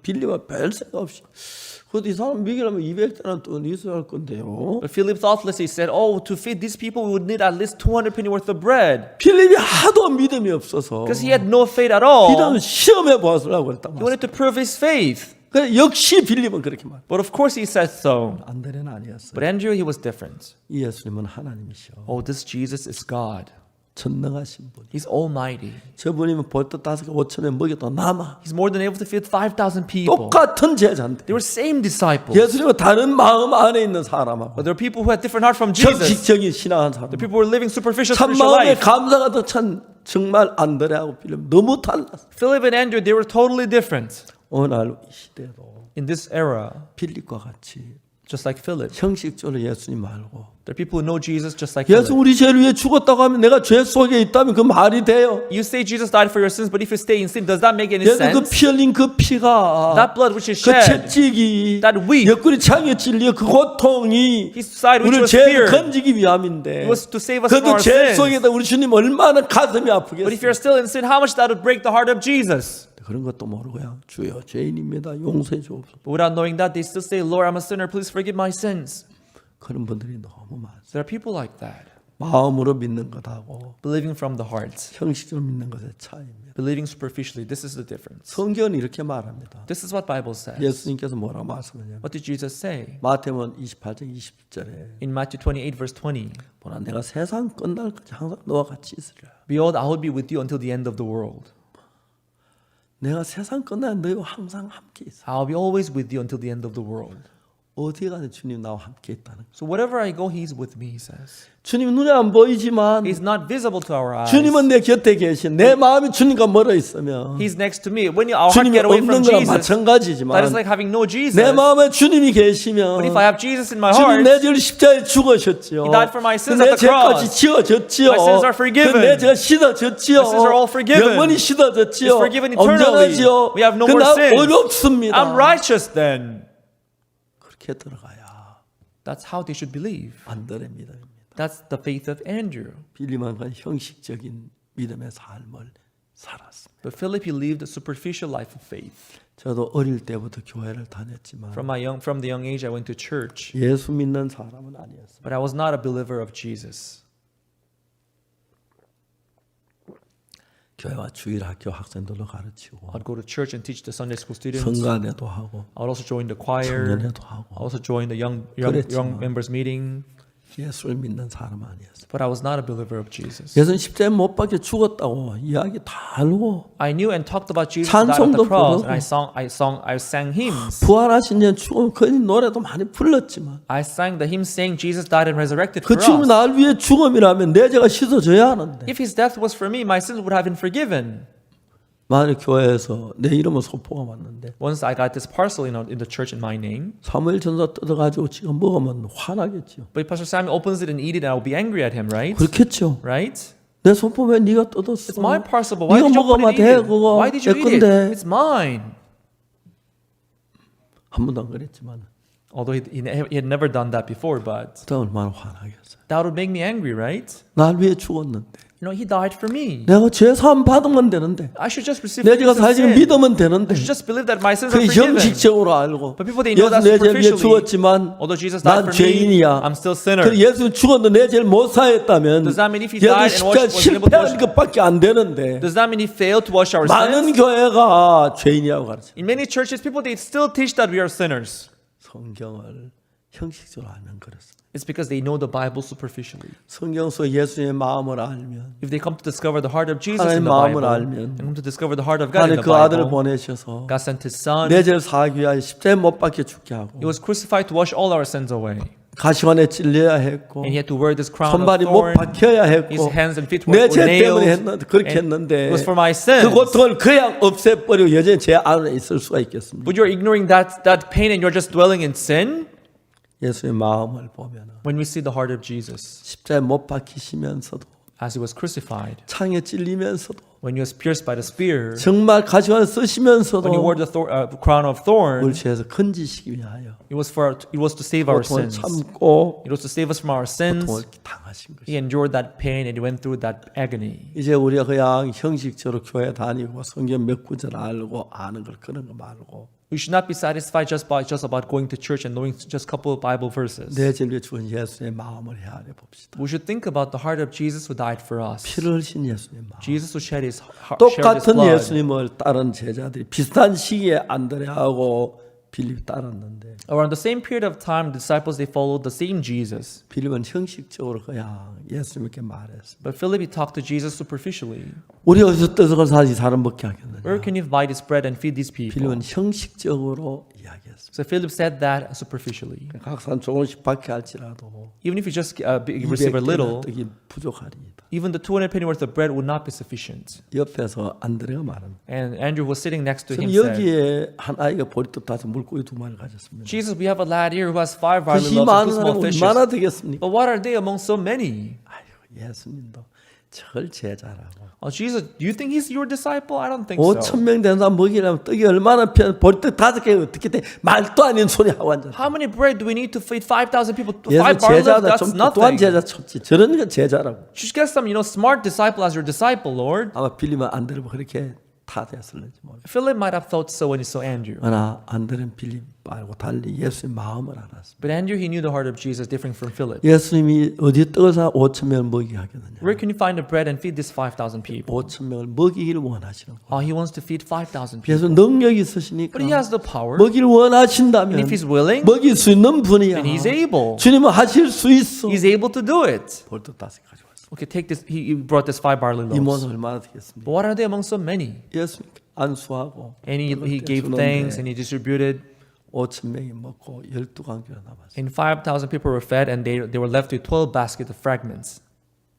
빌리면 별 생각 없이 그래도 이 사람 먹이려면 200대나 돈 있어야 할 건데요. But Philip thoughtlessly said, oh, to feed these people, we would need at least 200 penny worth of bread. 빌립이 하도 믿음이 없어서 Because he had no faith at all. 빌립은 시험해 보았으라고 했단 He 말이야. wanted to prove his faith. 그래 역시 빌립은 그렇게 말. But of course he said so. 안드레는 아니었어요. But Andrew, he was different. 이 예수님은 하나님이셔. Oh, this Jesus is God. 전능하신 분. He's almighty. 저분이면 벌떡 5개 5천에 먹여도 남아. He's more than able to feed 5,000 people. 똑같은 제자인데. They were same disciples. 예수님은 다른 마음 안에 있는 사람하고 But there are people who had different heart from Jesus. 형식적인 신앙한 사람. The people who were living superficial 참 spiritual 마음에 life. 감사가 더 찬 정말 안드레하고 빌립 너무 달랐어. Philip and Andrew, they were totally different. 오늘 이 시대도 In this era, 빌립과 같이 just like Philip. 형식적으로 예수님 말고 There are people who know Jesus just like 예수 Philip. 우리 죄를 위해 죽었다고 하면 내가 죄 속에 있다면 그 말이 돼요. You say Jesus died for your sins, but if you stay in sin, does that make any 예수 그 sense? 피 흘린 그 피가 That blood which is 그 shed, 채찍이 that whip, 옆구리 창에 찔려 그 고통이 his side which 우리를 was 죄를 speared, 건지기 위함인데 it was to save us from 그래도 our 죄 sins. 속에다 우리 주님 얼마나 가슴이 But if you're 아프겠어요. still in sin, how much that would break the heart of Jesus? 그런 것도 모르고 그냥 주여 죄인입니다 용서해 주옵소서. But without knowing that, they still say, Lord, I'm a sinner, please forgive my sins. 그런 분들이 너무 많아요. There are people like that, 마음으로 믿는 것하고 believing from the heart, 형식적으로 믿는 것의 차이입니다. believing superficially. This is the difference. 성경은 이렇게 말합니다. This is what Bible says. 예수님께서 뭐라고 말씀하냐면 What did Jesus say? 마태복음 28장 20절에 In Matthew 28, verse 20, 보라 내가 세상 끝날까지 항상 너와 같이 있으리라. Behold, I will be with you until the end of the world. 내가 세상 끝날 너희와 항상 함께 있어. I'll be always with you until the end of the world. 어디에 가든 주님 나와 함께 있다는 거예요. So wherever I go, He's with me, He says. 주님 눈에 안 보이지만 He's not visible to our eyes. 주님은 내 곁에 계신 내 마음이 주님과 멀어 있으면 He's next to me. When our heart 주님이 get away from 없는 거랑 Jesus, that 마찬가지지만 is like having no Jesus. 내 마음에 주님이 계시면 But if I have Jesus in my 주님 heart, 내 죄를 십자가에 죽으셨지요. He died for my sins 내 at the 죄까지 cross. 지어졌지요. My sins are forgiven. 내 죄가 씻어졌지요. My sins are all forgiven. 영원히 씻어졌지요. It's forgiven eternally. 온전하지요. We have no more 그나 sins. 어렵습니다. I'm righteous then. 그렇게 들어가야 That's how they should believe. 안드레 믿음입니다. That's the faith of Andrew. 빌립은 형식적인 믿음의 삶을 살았습니다. But Philip, he lived a superficial life of faith. 저도 어릴 때부터 교회를 다녔지만 From the young age, I went to church. 예수 믿는 사람은 아니었습니다. But I was not a believer of Jesus. 교회와 주일학교 학생들도 가르치고 I'd go to church and teach the Sunday school students. 성가대도 하고 I would also join the choir. 청년회도 I 하고 also join the young 그랬지만 members meeting. 예수를 믿는 사람 아니었어요. but I was not a believer of Jesus. 예수는 십자가에 못 박혀 죽었다고 이야기 다 알고 I knew and talked about Jesus who died on 찬송도 the cross, 부르고. and I sang hymns. 부활하신 년 죽음 그 노래도 많이 불렀지만 I sang the hymn saying Jesus died and resurrected 그 for 죽음이 us. 날 위해 죽음이라면 내 죄가 씻어져야 하는데 If his death was for me, my sins would have been forgiven. 만약 교회에서 내 이름을 소포가 왔는데 Once I got this parcel in the church in my name, 사무엘 전서 뜯어가지고 지금 먹으면 화나겠죠. but Pastor Samuel opens it and eat it, and I'll be angry at him, right? 그렇겠죠. Right? 내 소포 왜 네가 뜯었어? It's my parcel, but why 네가 did you put 먹으면 it 돼 in it? 그거 Why did you 내 eat it? 건데. It's mine. 한 번도 안 그랬지만 Although he had never done that before, but 그때 얼마나 화나겠어요. that would make me angry, right? 날 위해 죽었는데 You know, he died for me. 내가 죄 사함 받으면 되는데 I should just receive 내 죄가 forgiveness of 사실 sin. 믿으면 되는데 I should just believe that my sins are 그 forgiven. 형식적으로 알고 But people, they know 예수 that 내 죄를 위해 superficially. 죽었지만 Although Jesus died 난 for me, 죄인이야. I'm still sinner. 그 예수 죽었는데 내 죄를 못 사했다면 Does that mean if he 예수 died and 십자가 wasn't able to 실패한 wash- 것밖에 안 되는데 Does that mean he failed to wash our 많은 sins? 교회가 죄인이라고 가르쳐. In many churches, people, they still teach that we are sinners. 성경을 형식적으로 알면 그렇습니다. It's because they know the Bible superficially. 성경 속 예수의 마음을 알면 If they come to discover the heart of Jesus 하나님 in the 마음을 Bible, 알면 and come to discover the heart of God 하나님 in the 그 아들을 Bible, 보내셔서 God sent His Son. 내 죄를 사하기 위하여 십자가에 못 박혀 죽게 하고 He was crucified to wash all our sins away. 가시관에 찔려야 했고 And He had to wear this crown of 손발이 못 thorn. 박혀야 His 했고 hands and feet were 내 죄 때문에 nailed. 그렇게 And 했는데 it was for my 그 sins. 고통을 그냥 없애버리고 여전히 죄 안에 있을 수가 있겠습니까? But you're ignoring that pain and you're just dwelling in sin? 예수의 마음을 보면 When we see the heart of Jesus 십자가에 못 박히시면서도 as He was crucified, 창에 찔리면서도 when He was pierced by the spear, 정말 가시관을 쓰시면서도 when He wore the crown of thorn, 우리 죄에서 건지시기 위하여 it was to save our 고통을 sins. 참고 It was to save us from our sins. 고통을 당하신 것이죠. He endured that pain and He went through that agony. 이제 우리가 그냥 형식적으로 교회 다니고 성경 몇 구절 알고 아는 걸 그런 거 말고 We should not be satisfied just about going to church and knowing just a couple of Bible verses. 내 죄를 죽은 예수의 마음을 헤아려 봅시다. We should think about the heart of Jesus who died for us. 피를 흘린 예수의 마음. Jesus who shed His 똑같은 blood. 예수님을 따른 제자들이 비슷한 시기에 안드레하고 빌립 따랐는데 Around the same period of time, the disciples, they followed the same Jesus. 빌립은 형식적으로 그냥 예수님께 말했습니다. But Philip, he talked to Jesus superficially. 우리 어디서 뜯어서 사지 사람 먹게 하겠느냐. Where can you buy this bread and feed these people? 빌립은 형식적으로 이야기했습니다. So Philip said that superficially. 각 사람 조금씩 받게 할지라도 Even if you just receive a 200개나 little, 떡이 부족하리이다. even the 200 penny worth of bread would not be sufficient. 옆에서 안드레가 말합니다. And Andrew was sitting next to him 지금 said, 여기에 한 아이가 보리떡 다섯 물고기 두 마리 가졌습니다. Jesus, we have a lad here who has 5 barley 그것이 loaves and 2 많은 small 사람은 fishes. 얼마나 되겠습니까? But what are they among so many? 아이고 예수님도 절 제자라고. Oh, Jesus, do you think he's your disciple? I don't think so. 5,000명 되는 사람 먹이려면 떡이 얼마나 필요한 보리떡 다섯 개 어떻게 돼? 말도 아닌 소리 하고 앉아. How many bread do we need to feed 5,000 people? 5 예수 barley loaves, 제자다 that's 좀 또한 nothing. 제자 쳤지. 저런 거 제자라고. You should get some, smart disciple as your disciple, Lord. 아마 빌리면 안드레가 그렇게 타됐을는지 모르. Philip might have thought so when he saw Andrew. 그러나 안드레는 빌립 말고 달리 예수의 마음을 알았습니다. But Andrew, he knew the heart of Jesus different from Philip. 예수님이 어디 떡을 5,000명을 먹이게 하겠느냐. Where can you find the bread and feed these 5,000 people? 5,000명을 먹이기를 원하시는 거예요. Oh, he wants to feed 5,000 people. 예수 능력이 있으시니까 But he has the power. 먹이를 원하신다면 And if he's willing, 먹일 수 있는 분이야. then he's able. 주님은 하실 수 있어. He's able to do it. 보리떡 다섯 개 가져왔어. Okay, take this. He brought this 5 barley 이 loaves. 모습 얼마나 되겠습니까? But what are they among so many? 예수님 안수하고 And he 그렇게 gave 주는데 thanks and he distributed. 5,000명이 먹고 12강주가 남았어요. And 5,000 people were fed and they were left with 12 baskets of fragments.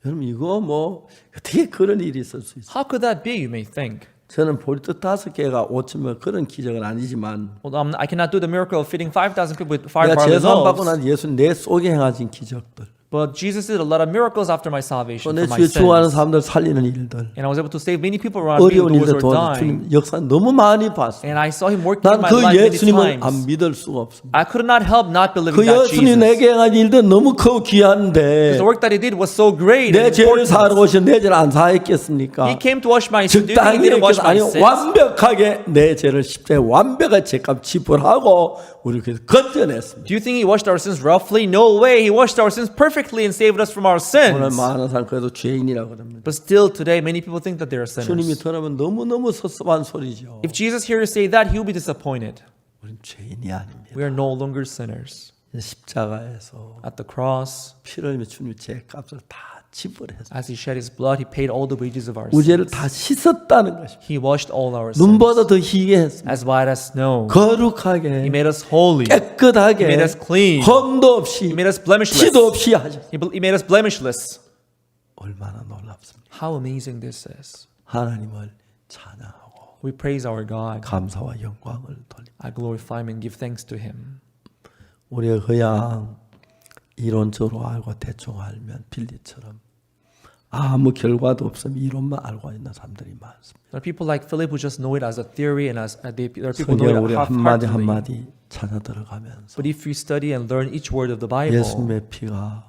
여러분 이거 뭐 어떻게 그런 일이 있을 수 있어요? How could that be, you may think? 저는 보리떡 다섯 개가 5,000명 그런 기적은 아니지만 Well, I cannot do the miracle of feeding 5,000 people with 5 내가 barley 제사 받고 loaves. 난 예수 내 속에 행하신 기적들 But Jesus did a lot of miracles after my salvation 또 내 for my 주에 죽어가는 sins. 사람들 살리는 일들 And I was able to save many people around me, 어려운 those 일들 who were 도와서 dying. 주님 역사 너무 많이 봤어요. And I saw him working in 난 my 그 life many 예수님을 times. 안 믿을 수가 없습니다. I could not help not believing 그 that 예수님 Jesus. 내게 행한 일들 너무 크고 귀한데 The work that he did was so great 내 and 죄를 사러 important. 오신 내 죄를 안 사했겠습니까? He came to wash my sins. Do you think 적당히 he didn't wash my 아니 sins? 완벽하게 내 죄를 십자가에 완벽하게 죄값 지불하고 우리를 그래서 건져냈습니다. Do you think he washed our sins roughly? No way. He washed our sins perfectly and saved us from our 오늘 sins. 많은 사람 그래도 죄인이라고 그럽니다. But still today, many people think that they are 주님이 sinners. 들으면 너무너무 섭섭한 소리죠. If Jesus hears you say that, he will be disappointed. 우리는 죄인이 아닙니다. We are no longer sinners. 십자가에서 At the cross, 피를 흘리며 주님이 제 값을 다 지불했어요. as he shed his blood, he paid all the wages of our 우리를 sins. 다 씻었다는 것입니다. He washed all our sins. 눈보다 더 희게 했습니다. As white as snow. He 거룩하게 made us holy. He 깨끗하게 made us clean. 험도 없이 He made us blemishless. 티도 없이 하셨어요. He made us blemishless. 얼마나 놀랍습니다. How amazing this is. 하나님을 찬양하고 We praise our God. 감사와 영광을 돌립니다. I glorify him and give thanks to him. 우리가 그냥 이론적으로 알고 대충 알면 빌리처럼 아무 결과도 없으면 이론만 알고 있는 사람들이 많습니다. There are people like Philip who just know it as a theory, and there are people who know 성경 우리 it 한마디 half-heartedly. 한마디 찾아 들어가면서 But if you study and learn each word of the Bible, 예수님의 피가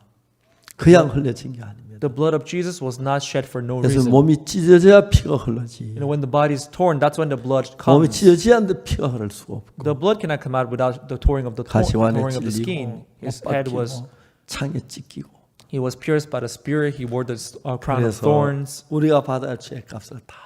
그냥 흘려진 게 아닙니다. the blood of Jesus was not shed for no 그래서 reason. 몸이 찢어져야 피가 흘러지. You know, when the body is torn, that's when the blood 몸이 comes. 찢어지지 않는데 피가 흐를 수가 없고 The blood cannot come out without the touring of the 가시관에 touring of the skin. 찔리고 His 못 head was 박히고 창에 찢기고 he was pierced by the spear. He wore the crown of 그래서 thorns, 우리가 받아야 할 죄 값을 다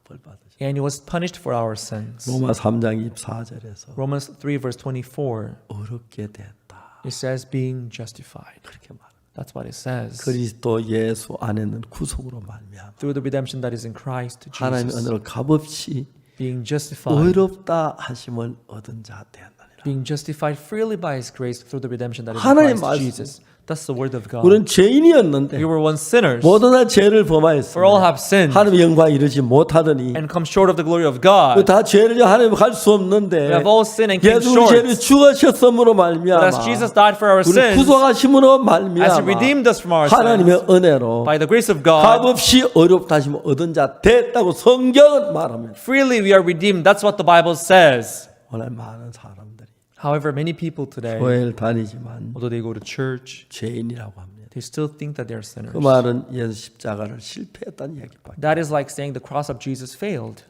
벌받으셨어요. and he was punished for our sins. 로마 3장 24절에서 Romans 3 verse 24. 어렵게 됐다. It says being justified. 그렇게 말합니다. That's what it says. 그리스도 예수 안에는 구속으로 말미암아 Through the redemption that is in Christ 하나님의 Jesus, 은혜로 값없이 being justified, 의롭다 하심을 얻은 자 되었느니라. being justified freely by His grace through the redemption that is in 하나님 Christ 말씀. Jesus. That's the word of God. 우리는 죄인이었는데 We were once sinners. 모든 날 죄를 For all 범하였으며 have sinned 하나님의 영광 이르지 못하더니 and come short of the glory of God. 다 죄를 하나님 갈 수 We 없는데 have all sinned and came 예수 short. 죄를 죽으셨음으로 But 말미암아 as Jesus died for our 우리 sins, 구속하심으로 as He 말미암아 redeemed us from our 하나님의 sins, 은혜로 by the grace of God, 값없이 어렵다 하심을 얻은 자 됐다고 성경은 말합니다. freely we are redeemed. That's what the Bible says. 오늘 많은 사람들이 However, many people today, 교회를 다니지만 although they go to church, 죄인이라고 합니다. they still think that they are sinners. 그 말은 예수 십자가를 실패했다는 얘기밖에. That is like saying the cross of Jesus failed.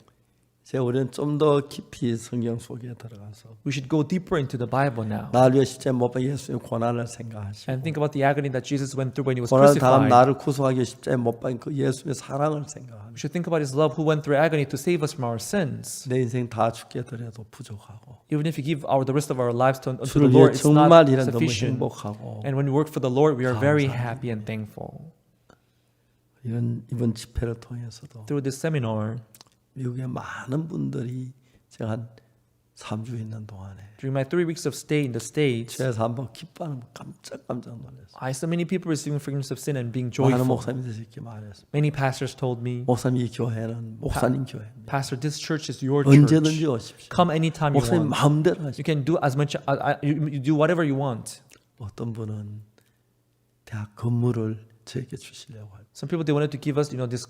이제 우리는 좀 더 깊이 성경 속에 들어가서 We should go deeper into the Bible now 나를 위해 십자가에 못 박힌 예수의 고난을 생각하시고 and think about the agony that Jesus went through when He was 고난을 당한 crucified. 나를 구속하기 위해 십자가에 못 박힌 그 예수의 사랑을 생각하고 We should think about His love who went through agony to save us from our sins. 내 인생 다 죽게 드려도 부족하고 Even if you give the rest of our lives to the 주를 Lord, 위해 it's not 정말 이런 너무 sufficient. 행복하고 And when we work for the Lord, we are very happy and thankful. 이번 집회를 통해서도 Through this seminar, 미국의 많은 분들이 제가 한 3주 있는 동안에 during my 3 weeks of stay in the States, 죄에서 한번 기뻐하는 거 깜짝 놀랐어요. I saw many people receiving forgiveness of sin and being 많은 joyful. 목사님들이 이렇게 말했어요. Many pastors told me, 목사님 이 교회는 목사님 교회입니다. Pastor, this church is your 언제든지 church. 오십시오. Come anytime you 목사님 want. 마음대로 하십시오. You can do as much, you do whatever you want. 어떤 분은 대학 건물을 저에게 주시려고 하죠. Some people, they wanted to give us, this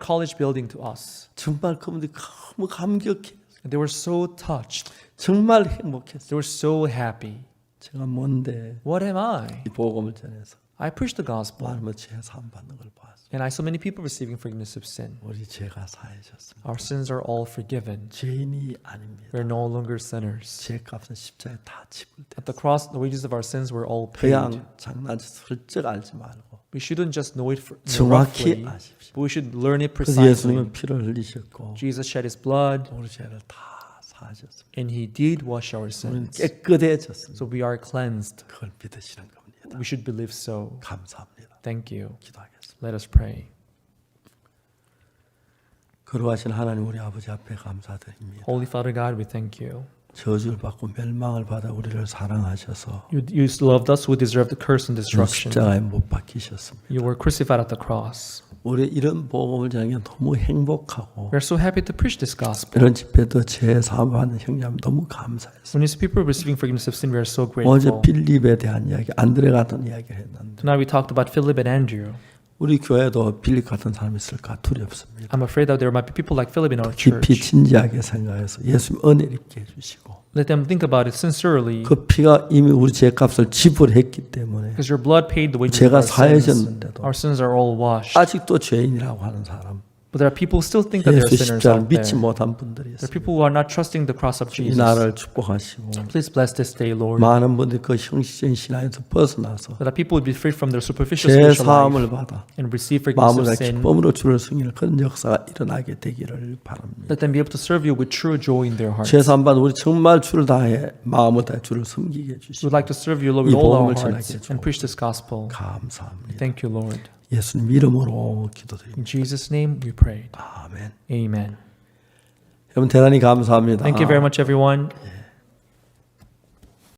college building to us. 정말 그분들이 너무 감격해. They were so touched. 정말 행복했어요. They were so happy. 제가 뭔데 What am I? 이 복음을 전해서 I preached the gospel. 많은 죄 사함 받는 걸 봤어요. And I saw many people receiving forgiveness of sin. 우리 죄가 사해졌습니다. Our sins are all forgiven. 죄인이 아닙니다. We're no longer sinners. 죄값은 십자가에 다 지불돼. At the cross, the wages of our sins were all paid. 그냥 장난치 슬쩍 알지 말고 We shouldn't just know it 정확히 roughly, 아십시오. but we should learn it 그래서 precisely. 예수님은 피를 흘리셨고 Jesus shed His blood, 우리 죄를 다 사하셨습니다. and He did wash our 우리는 sins. 깨끗해졌습니다. So we are cleansed. 그걸 믿으시는 겁니다. We should believe so. 감사합니다. Thank you. 기도하겠습니다. Let us pray. 거룩하신 하나님 우리 아버지 앞에 감사드립니다. Holy Father God, we thank you. 저주를 받고 멸망을 받아 우리를 사랑하셔서 You loved us who deserved the curse and destruction. 십자가에 못 박히셨습니다. You were crucified at the cross. 우리 이런 복음을 전하기 너무 행복하고 We are so happy to preach this gospel. 이런 집회도 죄 사함 받는 형님 너무 감사했습니다. When you see people receiving forgiveness of sin, we are so 어제 grateful. 빌립에 대한 이야기, 안드레 같은 이야기를 했는데 Tonight we talked about Philip and Andrew. 우리 교회도 빌립 같은 사람이 있을까 두렵습니다. I'm afraid that there might be people like Philip in our 깊이 church. 진지하게 생각해서 예수님 은혜를 입게 해주시고 Let them think about it sincerely, 그 피가 이미 우리 죄값을 지불했기 때문에 because your blood paid the wages of 죄가 our sins. 사해졌는데도 Our sins are all washed. 아직도 죄인이라고 하는 사람 But there are people who still think that they are 예수 sinners 십자가를 out there. 믿지 못한 분들이 There are 있어요. people who are not trusting the cross of 이 Jesus. 나라를 축복하시고 Please bless this day, Lord. 많은 분들이 그 형식적인 신앙에서 벗어나서 That people would be freed from their superficial spiritual life 죄사함을 받아 and receive forgiveness 마음을 of 다 sin. 기쁨으로 주를 승리할 그런 역사가 일어나게 되기를 바랍니다. Let them be able to serve you with true joy in their hearts. 죄사함 받아 우리 정말 주를 다해 마음을 다해 주를 섬기게 We 해주시고 would like to serve you, Lord, 이 with all our 복음을 전하게 hearts 해주고 and preach this gospel. 감사합니다. Thank you, Lord. 예수님 이름으로 기도드립니다. In Jesus' name we prayed. 아멘. Amen. 여러분 대단히 감사합니다. Thank you very much, everyone.